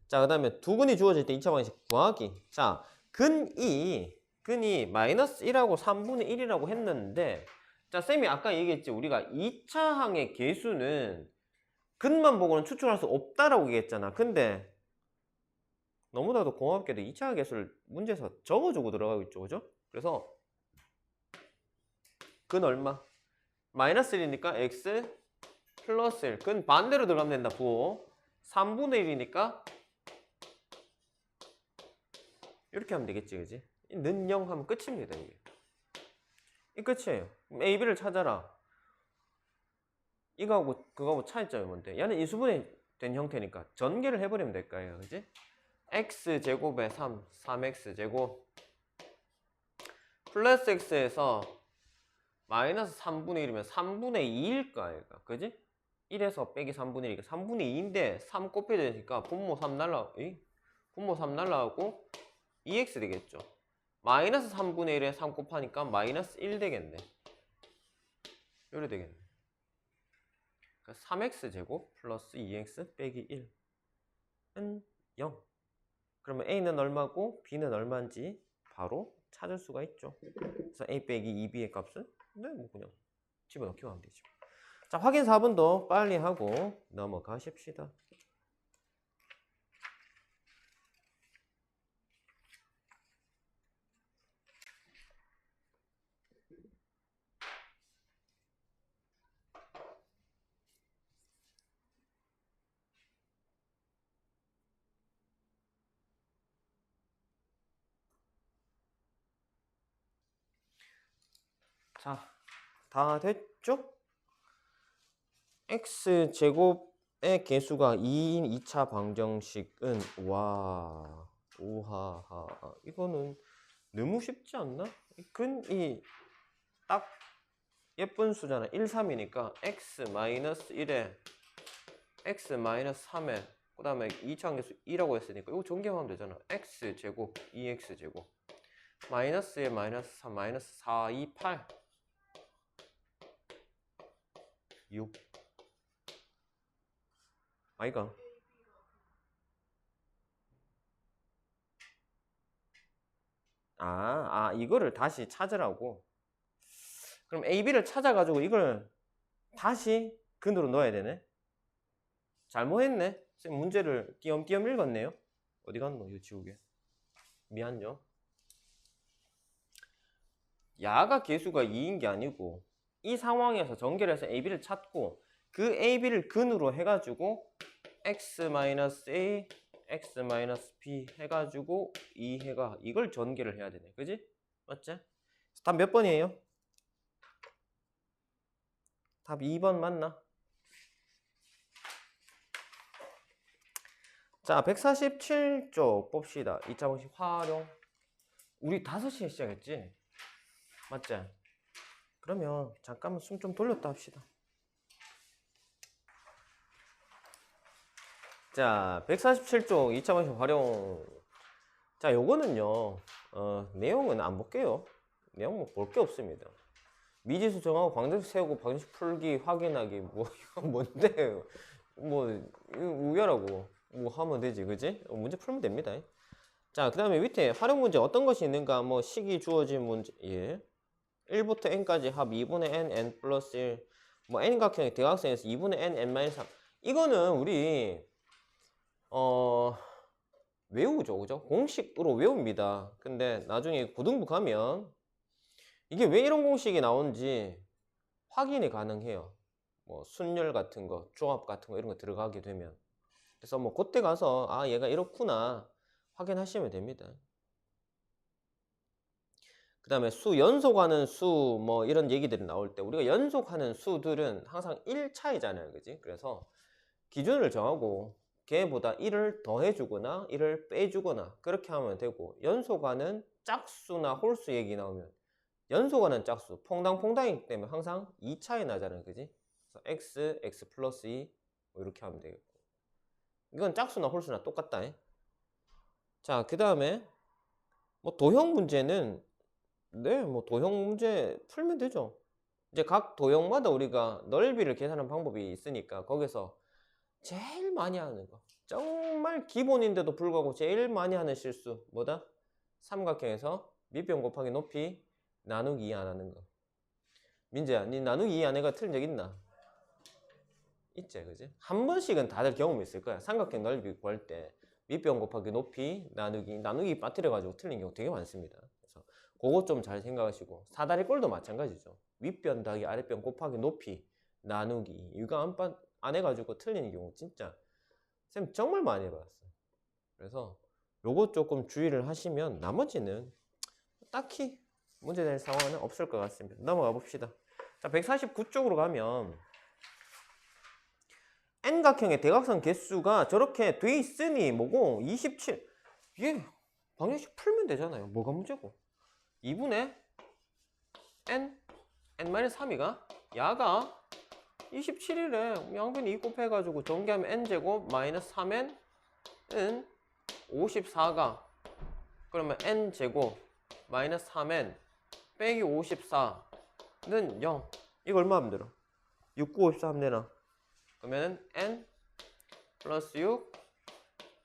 자, 그 다음에 두 근이 주어질 때 2차 방식 구하기. 자, 근이 마이너스 1하고 3분의 1이라고 했는데, 자, 쌤이 아까 얘기했지. 우리가 2차 항의 개수는 근만 보고는 추측할 수 없다라고 얘기했잖아. 근데 너무나도 고맙게도 2차 항의 개수를 문제에서 적어주고 들어가고 있죠, 그죠? 그래서 근 얼마? 마이너스 1이니까 x 플러스 1. 근 반대로 들어가면 된다. 부호 3분의 1이니까 이렇게 하면 되겠지, 그지? 는 0 하면 끝입니다, 이게. 이 끝이에요. A, B를 찾아라. 이거하고 그거하고 차이점이 뭔데? 얘는 인수분해 된 형태니까 전개를 해버리면 될까요, 그지? x제곱에 3x제곱 플러스 x에서 마이너스 3분의 1이면 3분의 2일 거 아이가, 그지? 1에서 빼기 3분의 1이니까 3분의 2인데 3 곱해야 되니까 분모 3 날라가고 2x 되겠죠. 마이너스 3분의 1에 3 곱하니까 마이너스 1 되겠네. 이래 되겠네. 그러니까 3x 제곱 플러스 2x 빼기 1은 0. 그러면 a는 얼마고 b는 얼마인지 바로 찾을 수가 있죠. 그래서 a 빼기 2b의 값은 네, 뭐 그냥 집어넣기만 하면 되죠. 자, 확인 4번도 빨리 하고 넘어가십시다. 자, 다 됐죠? x제곱의 개수가 2인 2차 방정식은 우하하 이거는 너무 쉽지 않나? 이 딱 예쁜 수잖아. 1, 3이니까 x-1에 x-3에 그 다음에 2차 계수 2라고 했으니까 이거 전개하면 되잖아. x제곱 2x제곱 마이너스에 마이너스 3 마이너스 4, 2, 8 6 아이가 이거를 다시 찾으라고. 그럼 AB를 찾아가지고 이걸 다시 근으로 넣어야 되네. 잘못했네. 쌤 문제를 띄엄띄엄 읽었네요. 어디 갔노 이거 지우개. 미안요. 야가 개수가 2인 게 아니고 이 상황에서 전개를 해서 AB를 찾고 그 AB를 근으로 해가지고 x-a, x-b 해가지고 2해가 이걸 전개를 해야 되네. 그지? 맞지? 답 몇 번이에요? 답 2번 맞나? 자, 147쪽 봅시다. 2차 방식 활용. 우리 5시에 시작했지? 맞지? 그러면 잠깐만 숨 좀 돌렸다 합시다. 자, 147쪽 2차 방식 활용. 자, 요거는요, 내용은 안 볼게요. 내용 뭐 볼 게 없습니다. 미지수 정하고 방정식 세우고 방정식 풀기 확인하기 뭐 이건 뭔데? 뭐 이거 우열하고 뭐 하면 되지, 그지? 문제 풀면 됩니다. 자, 그 다음에 밑에 활용 문제 어떤 것이 있는가? 뭐 식이 주어진 문제, 예. 1부터 n까지 합 2분의 n, n 플러스 1. 뭐 n각형의 대각선에서 2분의 n, n-3. 이거는 우리 외우죠, 그죠? 공식으로 외웁니다. 근데 나중에 고등부 가면 이게 왜 이런 공식이 나오는지 확인이 가능해요. 뭐 순열 같은 거, 조합 같은 거 이런 거 들어가게 되면. 그래서 뭐 그때 가서 얘가 이렇구나 확인하시면 됩니다. 그 다음에 수 연속하는 수 뭐 이런 얘기들이 나올 때 우리가 연속하는 수들은 항상 1차이잖아요, 그지? 그래서 기준을 정하고 걔보다 1을 더해주거나 1을 빼주거나 그렇게 하면 되고, 연속하는 짝수나 홀수 얘기 나오면 연속하는 짝수 퐁당퐁당이기 때문에 항상 2차이 나잖아요, 그지? 그래서 x, x 플러스 2 뭐 이렇게 하면 되겠고, 이건 짝수나 홀수나 똑같다. 자, 그 다음에 뭐 도형 문제는 뭐 도형 문제 풀면 되죠. 이제 각 도형마다 우리가 넓이를 계산하는 방법이 있으니까 거기서 제일 많이 하는 거, 정말 기본인데도 불구하고 제일 많이 하는 실수 뭐다? 삼각형에서 밑변 곱하기 높이 나누기 2 안 하는 거. 민재야, 니 나누기 2 안 해가 틀린 적 있나? 있지, 그지? 한 번씩은 다들 경험이 있을 거야. 삼각형 넓이 구할 때 밑변 곱하기 높이 나누기 빠뜨려가지고 틀린 경우 되게 많습니다. 그래서 그거 좀 잘 생각하시고, 사다리꼴도 마찬가지죠. 윗변 더하기 아랫변 곱하기 높이 나누기 이거 안 해가지고 틀리는 경우 진짜 쌤 정말 많이 해봤어. 그래서 요거 조금 주의를 하시면 나머지는 딱히 문제될 상황은 없을 것 같습니다. 넘어가 봅시다. 자, 149쪽으로 가면 n각형의 대각선 개수가 저렇게 돼 있으니 뭐고 27. 이게 방정식 풀면 되잖아요. 뭐가 문제고? 2분의 n-3이가 야가 27이래. 양변이 2 곱해가지고 전개하면 n제곱 마이너스 3n은 54가. 그러면 n제곱 마이너스 3n 빼기 54는 0. 이거 얼마 하면 되나? 6, 9, 54 하면 되나? 그러면 n 플러스 6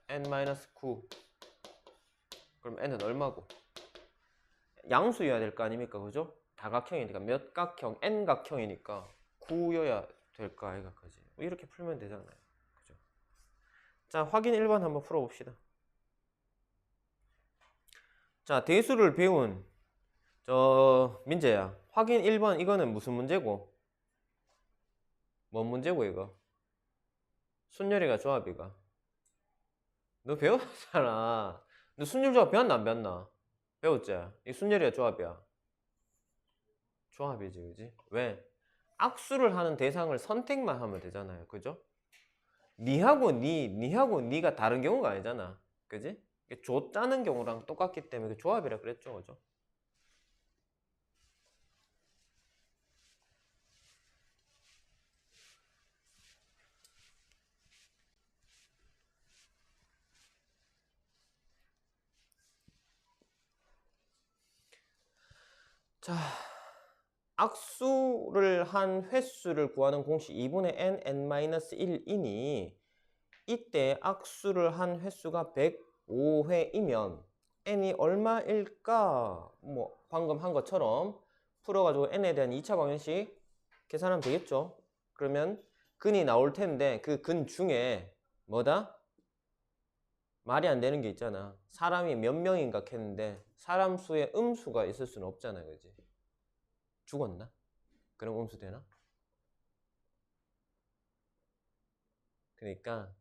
n 마이너스 9. 그럼 n은 얼마고? 양수여야 될 거 아닙니까? 그죠? 다각형이니까 몇 각형? n 각형이니까 9여야 될 거 아이가 그지? 뭐 이렇게 풀면 되잖아요. 그죠? 자, 확인 1번 한번 풀어봅시다. 자, 대수를 배운 민재야. 확인 1번 이거는 무슨 문제고? 뭔 문제고 이거? 순열이가 조합이가. 너 배웠잖아. 너 순열 조합 배웠나 안 배웠나? 배웠지? 이 순열이가 조합이야. 조합이지, 그지? 왜? 악수를 하는 대상을 선택만 하면 되잖아요. 그죠? 니하고 니하고 니가 다른 경우가 아니잖아. 그지? 조 짜는 경우랑 똑같기 때문에 조합이라 그랬죠. 그죠? 자, 악수를 한 횟수를 구하는 공식 2분의 n-1이니 이때 악수를 한 횟수가 105회이면 n이 얼마일까? 뭐 방금 한 것처럼 풀어가지고 n에 대한 2차 방정식 계산하면 되겠죠. 그러면 근이 나올 텐데 그 근 중에 뭐다? 말이 안 되는 게 있잖아. 사람이 몇 명인가 했는데 사람 수에 음수가 있을 수는 없잖아. 그지? 죽었나? 그럼 음수 되나? 그러니까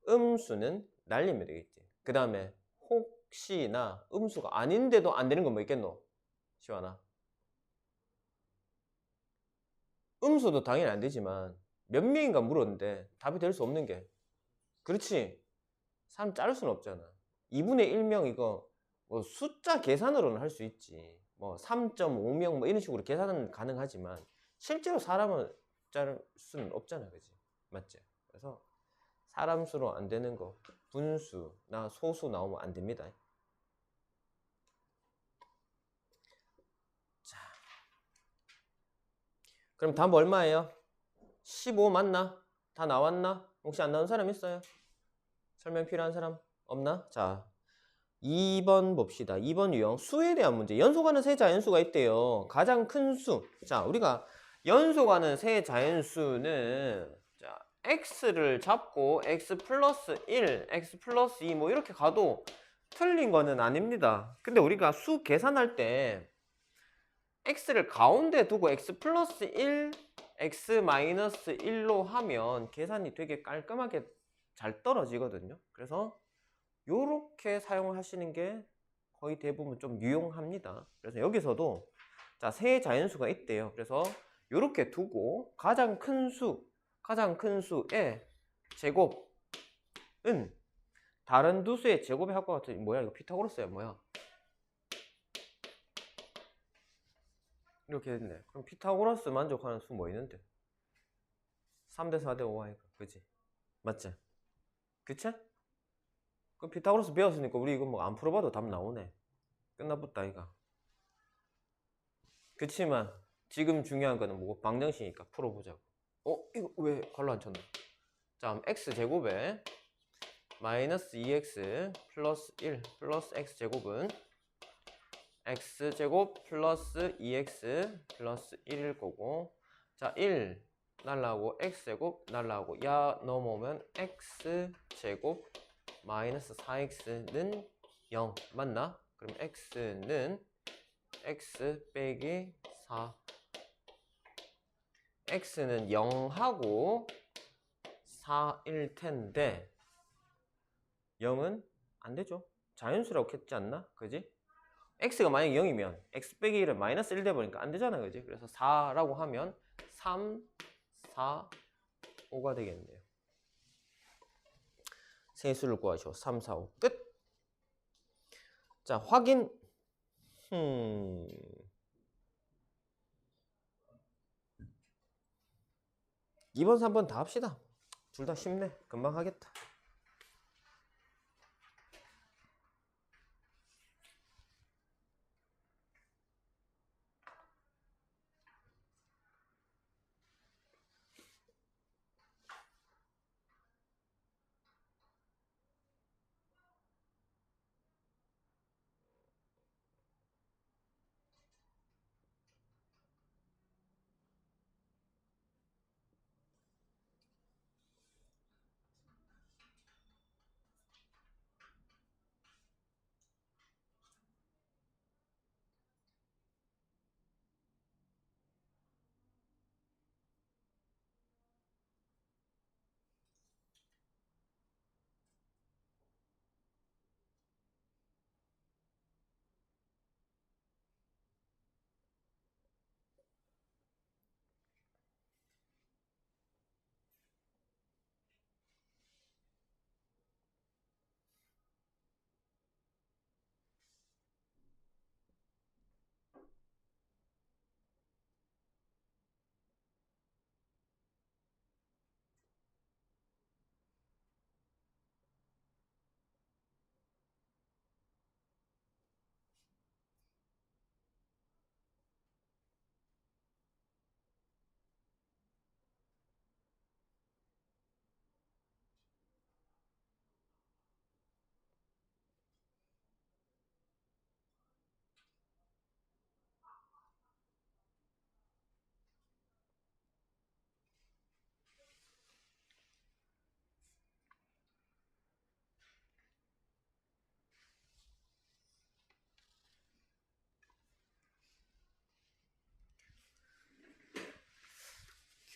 음수는 날리면 되겠지. 그 다음에 혹시나 음수가 아닌데도 안 되는 건 뭐 있겠노? 시원아. 음수도 당연히 안 되지만 몇 명인가 물었는데 답이 될 수 없는 게, 그렇지, 사람 자를 수는 없잖아. 2분의 1명 이거 뭐 숫자 계산으로는 할 수 있지. 뭐 3.5명 뭐 이런 식으로 계산은 가능하지만 실제로 사람을 자를 수는 없잖아. 그지? 맞지? 그래서 사람 수로 안 되는 거 분수나 소수 나오면 안 됩니다. 자, 그럼 답 얼마예요? 15 맞나? 다 나왔나? 혹시 안 나온 사람 있어요? 설명 필요한 사람 없나? 자, 2번 봅시다. 2번 유형 수에 대한 문제. 연속하는 세 자연수가 있대요. 가장 큰 수. 자, 우리가 연속하는 세 자연수는 자, x를 잡고 x 플러스 1, x 플러스 2 뭐 이렇게 가도 틀린 거는 아닙니다. 근데 우리가 수 계산할 때 x를 가운데 두고 x 플러스 1, x 마이너스 1로 하면 계산이 되게 깔끔하게 잘 떨어지거든요. 그래서 요렇게 사용을 하시는 게 거의 대부분 좀 유용합니다. 그래서 여기서도 자, 세 자연수가 있대요. 그래서 요렇게 두고 가장 큰 수의 제곱은 다른 두 수의 제곱의 합과 같은, 뭐야 이거 피타고라스야 뭐야? 이렇게 됐네. 그럼 피타고라스 만족하는 수 뭐 있는데? 3대 4대 5하니까 그치? 맞지? 그치? 그 피타고라스 배웠으니까 우리 이거 뭐 안 풀어봐도 답 나오네. 끝나붙다 이가. 그치만 지금 중요한 거는 뭐고? 방정식이니까 풀어보자고. 이거 왜 갈로 안 쳤나? 자, 그럼 x제곱에 마이너스 2x 플러스 1 플러스 x제곱은 x제곱 플러스 2x 플러스 1일 거고, 자, 1 날라오고 x제곱 날라오고 야 넘어오면 x제곱 마이너스 4x는 0 맞나? 그럼 x는 x 빼기 4, x는 0하고 4일 텐데 0은 안 되죠. 자연수라고 했지 않나? 그지? x가 만약 0이면 x 빼기 1은 마이너스 1 돼버리니까 안 되잖아. 그지? 그래서 4라고 하면 3, 4, 5가 되겠네요. 세수를 구하시오. 3, 4, 5 끝. 자, 확인. 2번 3번 다 합시다. 둘 다 쉽네. 금방 하겠다.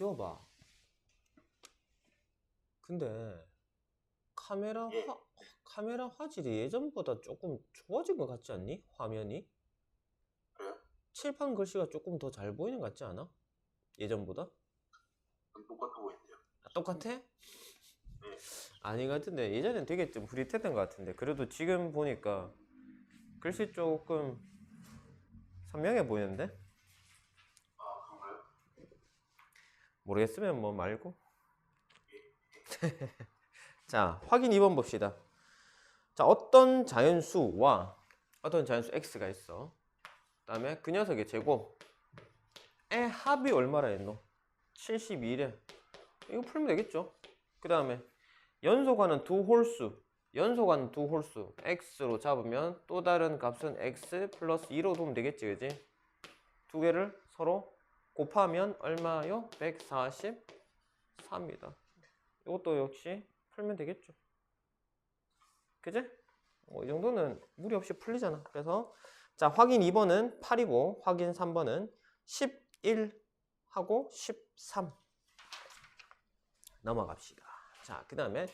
지워봐. 근데 카메라 예. 카메라 화질이 예전보다 조금 좋아진 것 같지 않니? 화면이? 그래요? 칠판 글씨가 조금 더 잘 보이는 것 같지 않아? 예전보다? 똑같아 보이는데요. 똑같아? 아닌 것 같은데 예전엔 되게 좀 흐릿했던 것 같은데 그래도 지금 보니까 글씨 조금 선명해 보이는데? 아, 그런가요? 모르겠으면 뭐 말고. 자, 확인 2번 봅시다. 자, 어떤 자연수와 어떤 자연수 x가 있어. 그 다음에 그 녀석의 제곱의 합이 얼마라 했노? 72래. 이거 풀면 되겠죠? 그 다음에 연속하는 두 홀수, 연속하는 두 홀수 x로 잡으면 또 다른 값은 x 플러스 2로 두면 되겠지, 그지? 두 개를 서로 곱하면 얼마요? 144입니다. 이것도 역시 풀면 되겠죠. 그지? 이 정도는 무리 없이 풀리잖아. 그래서 자, 확인 2번은 8이고 확인 3번은 11하고 13 넘어갑시다. 자, 그 다음에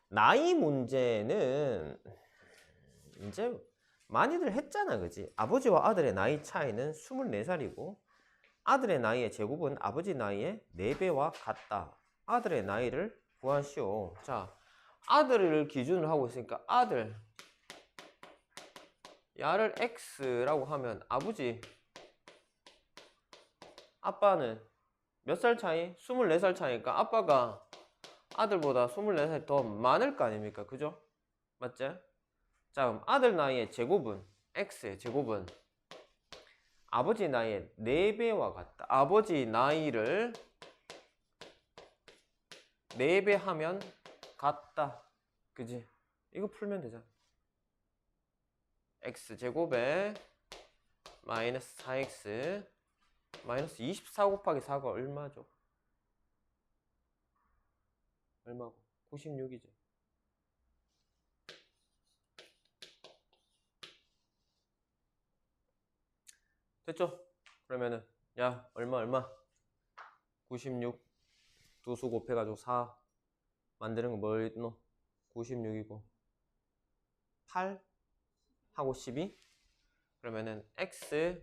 나이 문제는 이제 많이들 했잖아, 그지? 아버지와 아들의 나이 차이는 24살이고 아들의 나이의 제곱은 아버지 나이의 4배와 같다. 아들의 나이를 구하시오. 자, 아들을 기준으로 하고 있으니까 아들 야를 x라고 하면 아버지 아빠는 몇 살 차이? 24살 차이니까 아빠가 아들보다 24살 더 많을 거 아닙니까? 그죠? 맞지? 자, 그럼 아들 나이의 제곱은 x의 제곱은 아버지 나이의 4배와 같다. 아버지 나이를 4배 하면 같다. 그지? 이거 풀면 되잖아. x제곱에 마이너스 4x 마이너스 24 곱하기 4가 얼마죠? 얼마고? 96이죠. 됐죠? 그러면은 야 얼마 96 두 수 곱해가지고 4 만드는 거 뭐 있노? 96이고 8 하고 12 그러면은 x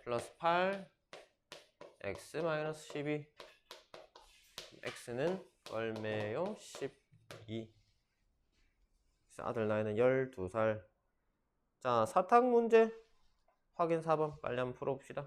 플러스 8 x 마이너스 12 x는 얼마요? 12. 아들 나이는 12살. 자, 사탕 문제 확인 4번 빨리 한번 풀어봅시다.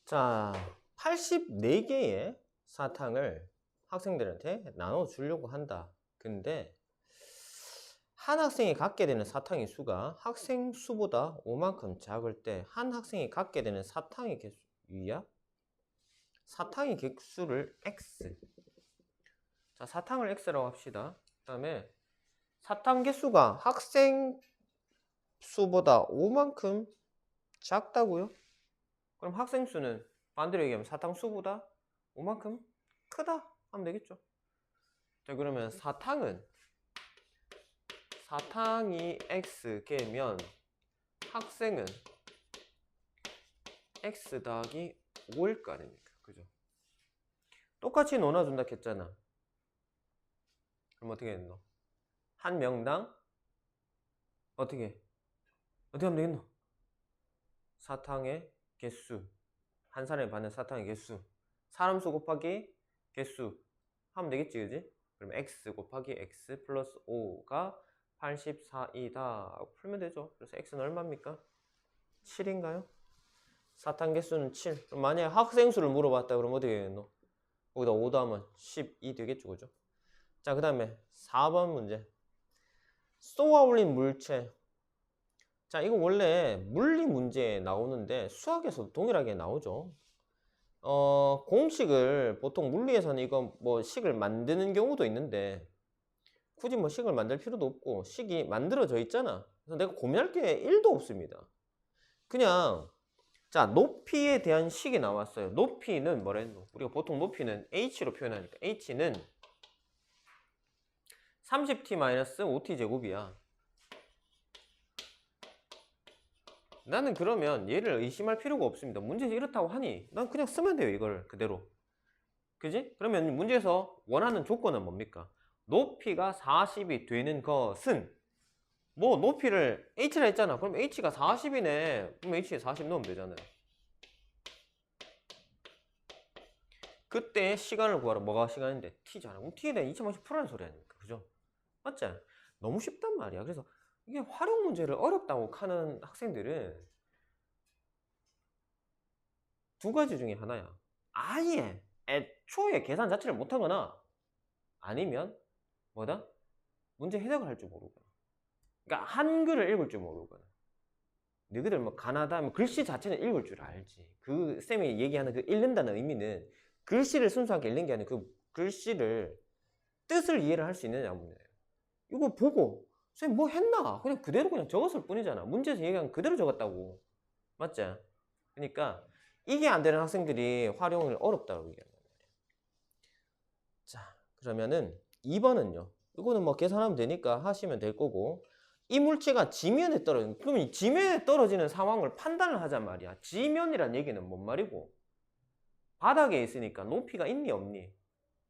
자, 84개의 사탕을 학생들한테 나눠주려고 한다. 근데 한 학생이 갖게 되는 사탕의 수가 학생 수보다 5만큼 작을 때 한 학생이 갖게 되는 사탕의 개수야? 사탕의 개수를 x. 자, 사탕을 x라고 합시다. 그 다음에 사탕 개수가 학생 수보다 5만큼 작다고요? 그럼 학생 수는 반대로 얘기하면 사탕 수보다 5만큼 크다 하면 되겠죠. 자, 그러면 사탕이 x 개면 학생은 x 더하기 5일 거 아닙니까? 그죠? 똑같이 나눠준다 했잖아. 그럼 어떻게 했노? 한 명당 어떻게 하면 되겠노? 사탕의 개수, 한 사람이 받는 사탕의 개수, 사람 수 곱하기 개수 하면 되겠지, 그지? 그럼 x 곱하기 x 플러스 5가 84이다 풀면 되죠. 그래서 x는 얼마입니까? 7인가요? 사탕 개수는 7. 그럼 만약에 학생 수를 물어봤다 그러면 어떻게 되겠노? 거기다 5 더하면 12 되겠죠, 그죠? 자, 그 다음에 4번 문제. 쏘아 올린 물체. 자, 이거 원래 물리 문제에 나오는데 수학에서도 동일하게 나오죠. 공식을 보통 물리에서는 이거 뭐 식을 만드는 경우도 있는데 굳이 뭐 식을 만들 필요도 없고 식이 만들어져 있잖아. 그래서 내가 고민할 게 1도 없습니다. 그냥 자, 높이에 대한 식이 나왔어요. 높이는 뭐라 했노? 우리가 보통 높이는 h로 표현하니까 h는 30t-5t 제곱이야. 나는 그러면 얘를 의심할 필요가 없습니다. 문제에서 이렇다고 하니 난 그냥 쓰면 돼요. 이걸 그대로. 그지? 그러면 문제에서 원하는 조건은 뭡니까? 높이가 40이 되는 것은 뭐 높이를 h라 했잖아. 그럼 h가 40이네. 그럼 h에 40 넣으면 되잖아요. 그때 시간을 구하라. 뭐가 시간인데? t잖아. 그럼 t에 대한 2차방식 풀어라는 소리 아닙니까? 그죠? 맞지? 너무 쉽단 말이야. 그래서 이게 활용 문제를 어렵다고 하는 학생들은 두 가지 중에 하나야. 아예 애초에 계산 자체를 못하거나 아니면 뭐다? 문제 해석을 할 줄 모르거나. 그러니까 한글을 읽을 줄 모르거나. 너희들 뭐 가나다 뭐 글씨 자체는 읽을 줄 알지. 그 쌤이 얘기하는 그 읽는다는 의미는 글씨를 순수하게 읽는 게 아니라 그 글씨를 뜻을 이해를 할 수 있느냐 문제예요. 이거 보고 쌤 뭐 했나? 그냥 그대로 그냥 적었을 뿐이잖아. 문제에서 얘기한 그대로 적었다고. 맞지? 그러니까 이게 안 되는 학생들이 활용을 어렵다고 얘기하는 거예요. 자, 그러면은 2번은요. 이거는 뭐 계산하면 되니까 하시면 될 거고, 이 물체가 지면에 떨어지는, 그러면 이 지면에 떨어지는 상황을 판단을 하잔 말이야. 지면이란 얘기는 뭔 말이고? 바닥에 있으니까 높이가 있니 없니?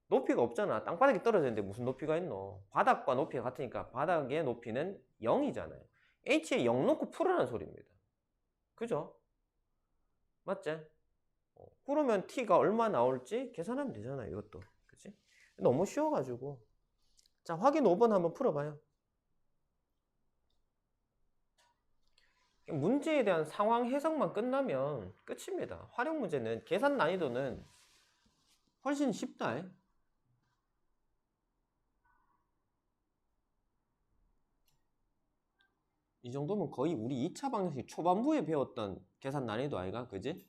높이가 없잖아. 땅바닥에 떨어졌는데 무슨 높이가 있노? 바닥과 높이가 같으니까 바닥의 높이는 0이잖아요. h에 0 놓고 풀으라는 소리입니다. 그죠? 맞지? 그러면 t가 얼마 나올지 계산하면 되잖아요. 이것도. 그치? 너무 쉬워가지고. 자, 확인 5번 한번 풀어봐요. 문제에 대한 상황 해석만 끝나면 끝입니다. 활용 문제는 계산 난이도는 훨씬 쉽다. 이 정도면 거의 우리 2차 방정식 초반부에 배웠던 계산 난이도 아이가? 그지?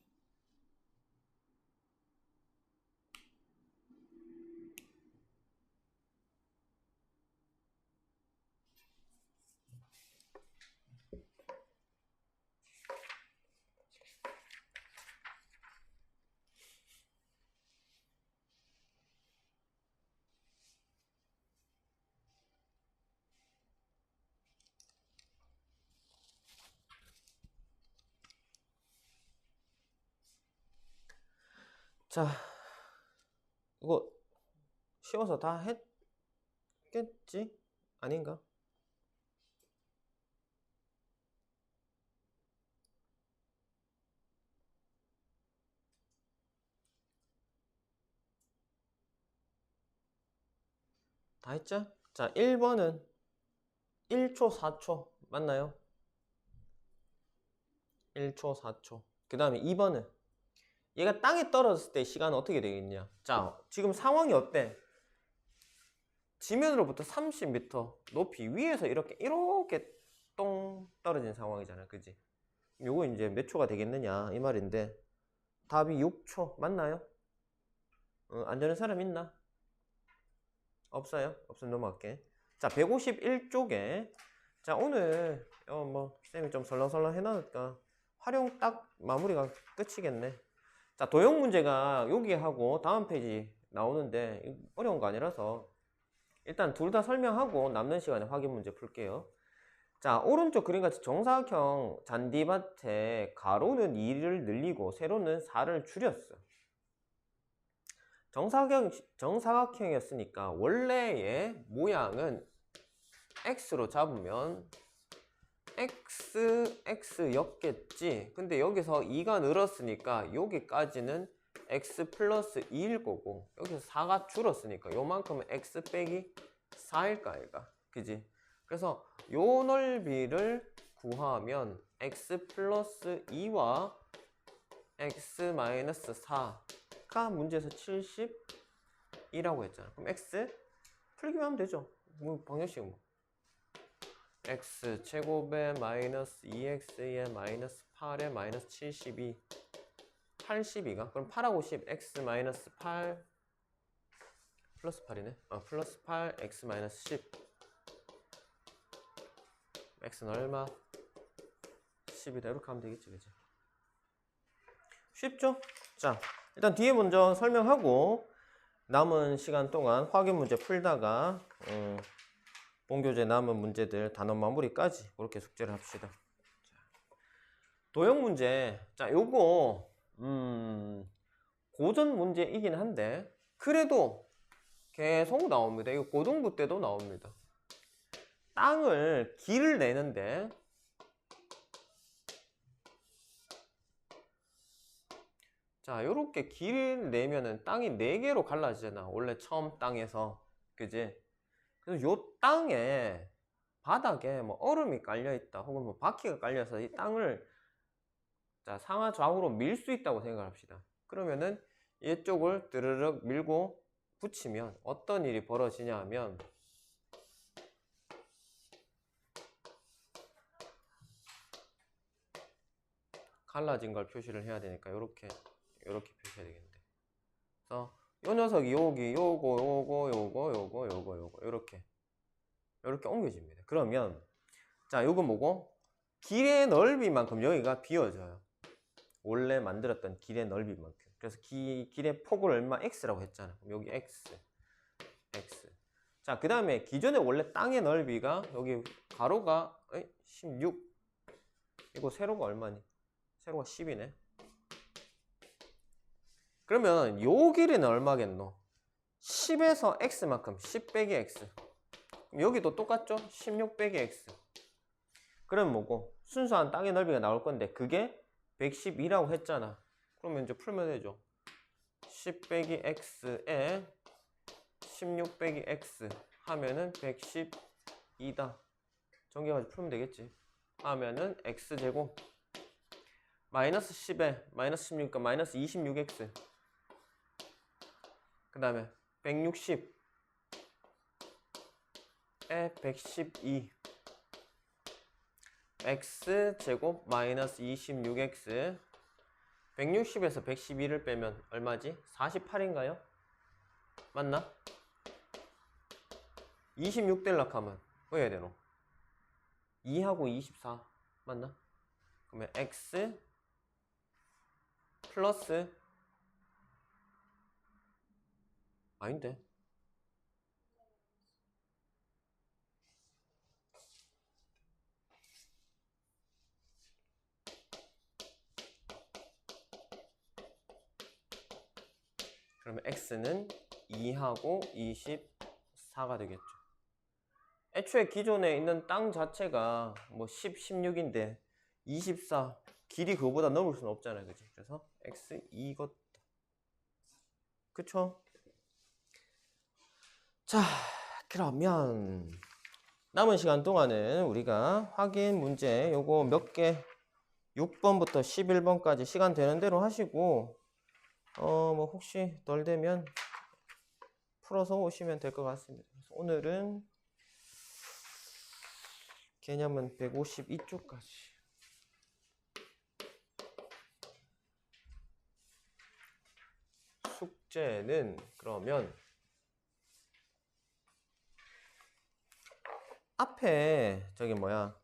자, 이거 쉬워서 다 했겠지? 아닌가? 다 했죠? 자, 1번은 1초, 4초 맞나요? 1초, 4초. 그 다음에 2번은 얘가 땅에 떨어졌을 때 시간은 어떻게 되겠냐? 자, 지금 상황이 어때? 지면으로부터 30m 높이 위에서 이렇게 똥 떨어진 상황이잖아. 그지? 요거 이제 몇 초가 되겠느냐 이 말인데 답이 6초 맞나요? 안 되는 사람 있나? 없어요? 없으면 넘어갈게. 자, 151쪽에 자, 오늘 뭐 쌤이 좀 설렁설렁 해놨으니까 활용 딱 마무리가 끝이겠네. 자, 도형 문제가 여기 하고 다음 페이지 나오는데 어려운 거 아니라서 일단 둘 다 설명하고 남는 시간에 확인 문제 풀게요. 자, 오른쪽 그림같이 정사각형 잔디밭에 가로는 2를 늘리고 세로는 4를 줄였어. 정사각형이었으니까 원래의 모양은 x로 잡으면 x였겠지. 근데 여기서 2가 늘었으니까 여기까지는 x 플러스 2일 거고, 여기서 4가 줄었으니까 요만큼은 x 빼기 4일 거 아이가. 그지? 그래서 요 넓이를 구하면 x 플러스 2와 x 마이너스 4가 문제에서 70이라고 했잖아. 그럼 x 풀기만 하면 되죠. 뭐 방정식 뭐. x 제곱에 마이너스 2x에 마이너스 8에 마이너스 72 82가 그럼 8하고 10 x 마이너스 8 플러스 8이네. 플러스 8 x 마이너스 10 x는 얼마? 10이다. 이렇게 하면 되겠지, 그치? 쉽죠? 자, 일단 뒤에 먼저 설명하고 남은 시간 동안 확인 문제 풀다가 본교재 남은 문제들 단원 마무리까지 그렇게 숙제를 합시다. 자, 도형 문제. 자, 요거 고전 문제이긴 한데 그래도 계속 나옵니다. 이거 고등부 때도 나옵니다. 땅을 길을 내는데 자, 요렇게 길을 내면은 땅이 4개로 갈라지잖아. 원래 처음 땅에서. 그지? 그래서 요 땅에 바닥에 뭐 얼음이 깔려 있다 혹은 뭐 바퀴가 깔려서 이 땅을 자, 상하 좌우로 밀 수 있다고 생각합시다. 그러면은 이쪽을 드르륵 밀고 붙이면 어떤 일이 벌어지냐 하면 갈라진 걸 표시를 해야 되니까 요렇게 표시해야 되겠는데. 그래서 요 녀석이 여기 요거 요렇게 옮겨집니다. 그러면 자, 요거 뭐고? 길의 넓이만큼 여기가 비워져요. 원래 만들었던 길의 넓이만큼. 그래서 길의 폭을 얼마? x라고 했잖아. 그럼 여기 x. 자, 그 다음에 기존에 원래 땅의 넓이가 여기 가로가 16. 이거 세로가 얼마니? 세로가 10이네. 그러면 요 길이는 얼마겠노? 10에서 x만큼 10 빼기 x. 여기도 똑같죠? 16 빼기 x. 그럼 뭐고? 순수한 땅의 넓이가 나올 건데 그게 112라고 했잖아. 그러면 이제 풀면 되죠. 10 빼기 x에 16 빼기 x 하면은 112다. 정리해가지고 풀면 되겠지. 하면은 x제곱 마이너스 10에 마이너스 16이니까 마이너스 26x 그 다음에 160에 112 x제곱 마이너스 26x 160에서 112를 빼면 얼마지? 48인가요? 맞나? 26 뗄락 하면 뭐 해야 되노? 2하고 24 맞나? 그러면 x 플러스 아닌데 그러면 x는 2하고 24가 되겠죠. 애초에 기존에 있는 땅 자체가 뭐 10, 16인데 24 길이 그거보다 넘을 수는 없잖아요. 그치? 그래서 x 이것 그쵸? 자, 그러면 남은 시간 동안은 우리가 확인 문제 요거 몇 개 6번부터 11번까지 시간 되는 대로 하시고 뭐 혹시 덜 되면 풀어서 오시면 될 것 같습니다. 그래서 오늘은 개념은 152쪽까지. 숙제는 그러면 앞에 저기 뭐야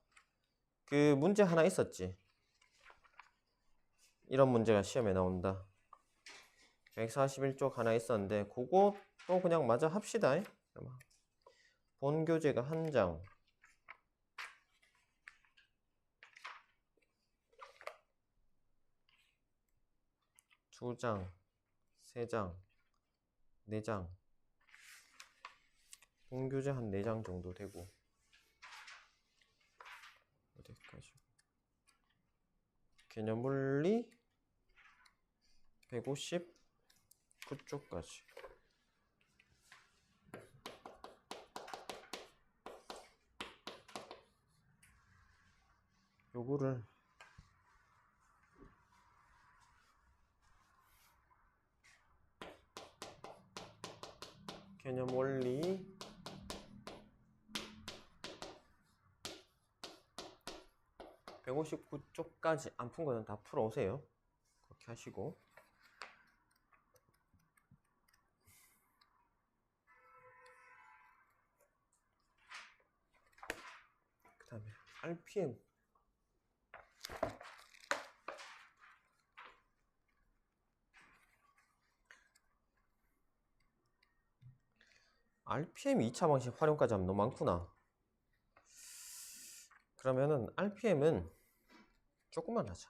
그 문제 하나 있었지. 이런 문제가 시험에 나온다. 141쪽 하나 있었는데 그거 또 그냥 마저 합시다. 본 교재가 한 장, 2장, 3장, 4장, 본교재 한 4장 정도 되고 어디까지? 개념물리 159쪽까지. 요거를 개념 원리 159쪽까지 안 푼 거는 다 풀어 오세요. 그렇게 하시고 그 다음에 RPM RPM 2차 방식 활용까지 하면 너무 많구나. 그러면은 RPM은 조금만 하자.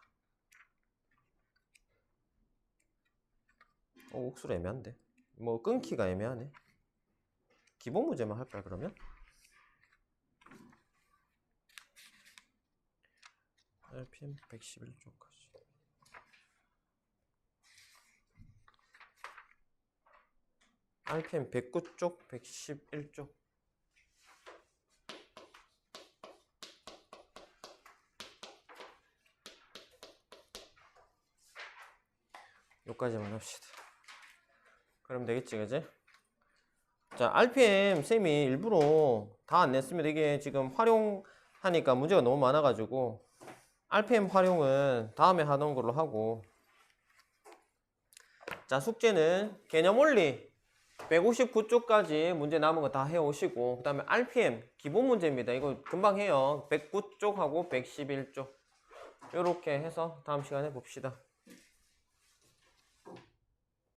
옥수로 애매한데. 뭐 끊기가 애매하네. 기본 문제만 할까 그러면? RPM 111쪽까지. RPM 109쪽, 111쪽. 여기까지만 합시다. 그럼 되겠지, 그지? 자, RPM 쌤이 일부러 다 안 냈습니다. 이게 지금 활용하니까 문제가 너무 많아가지고 RPM 활용은 다음에 하던 걸로 하고, 자, 숙제는 개념 원리 159쪽까지 문제 남은 거 다 해오시고, 그 다음에 RPM 기본 문제입니다. 이거 금방 해요. 109쪽하고 111쪽 이렇게 해서 다음 시간에 봅시다.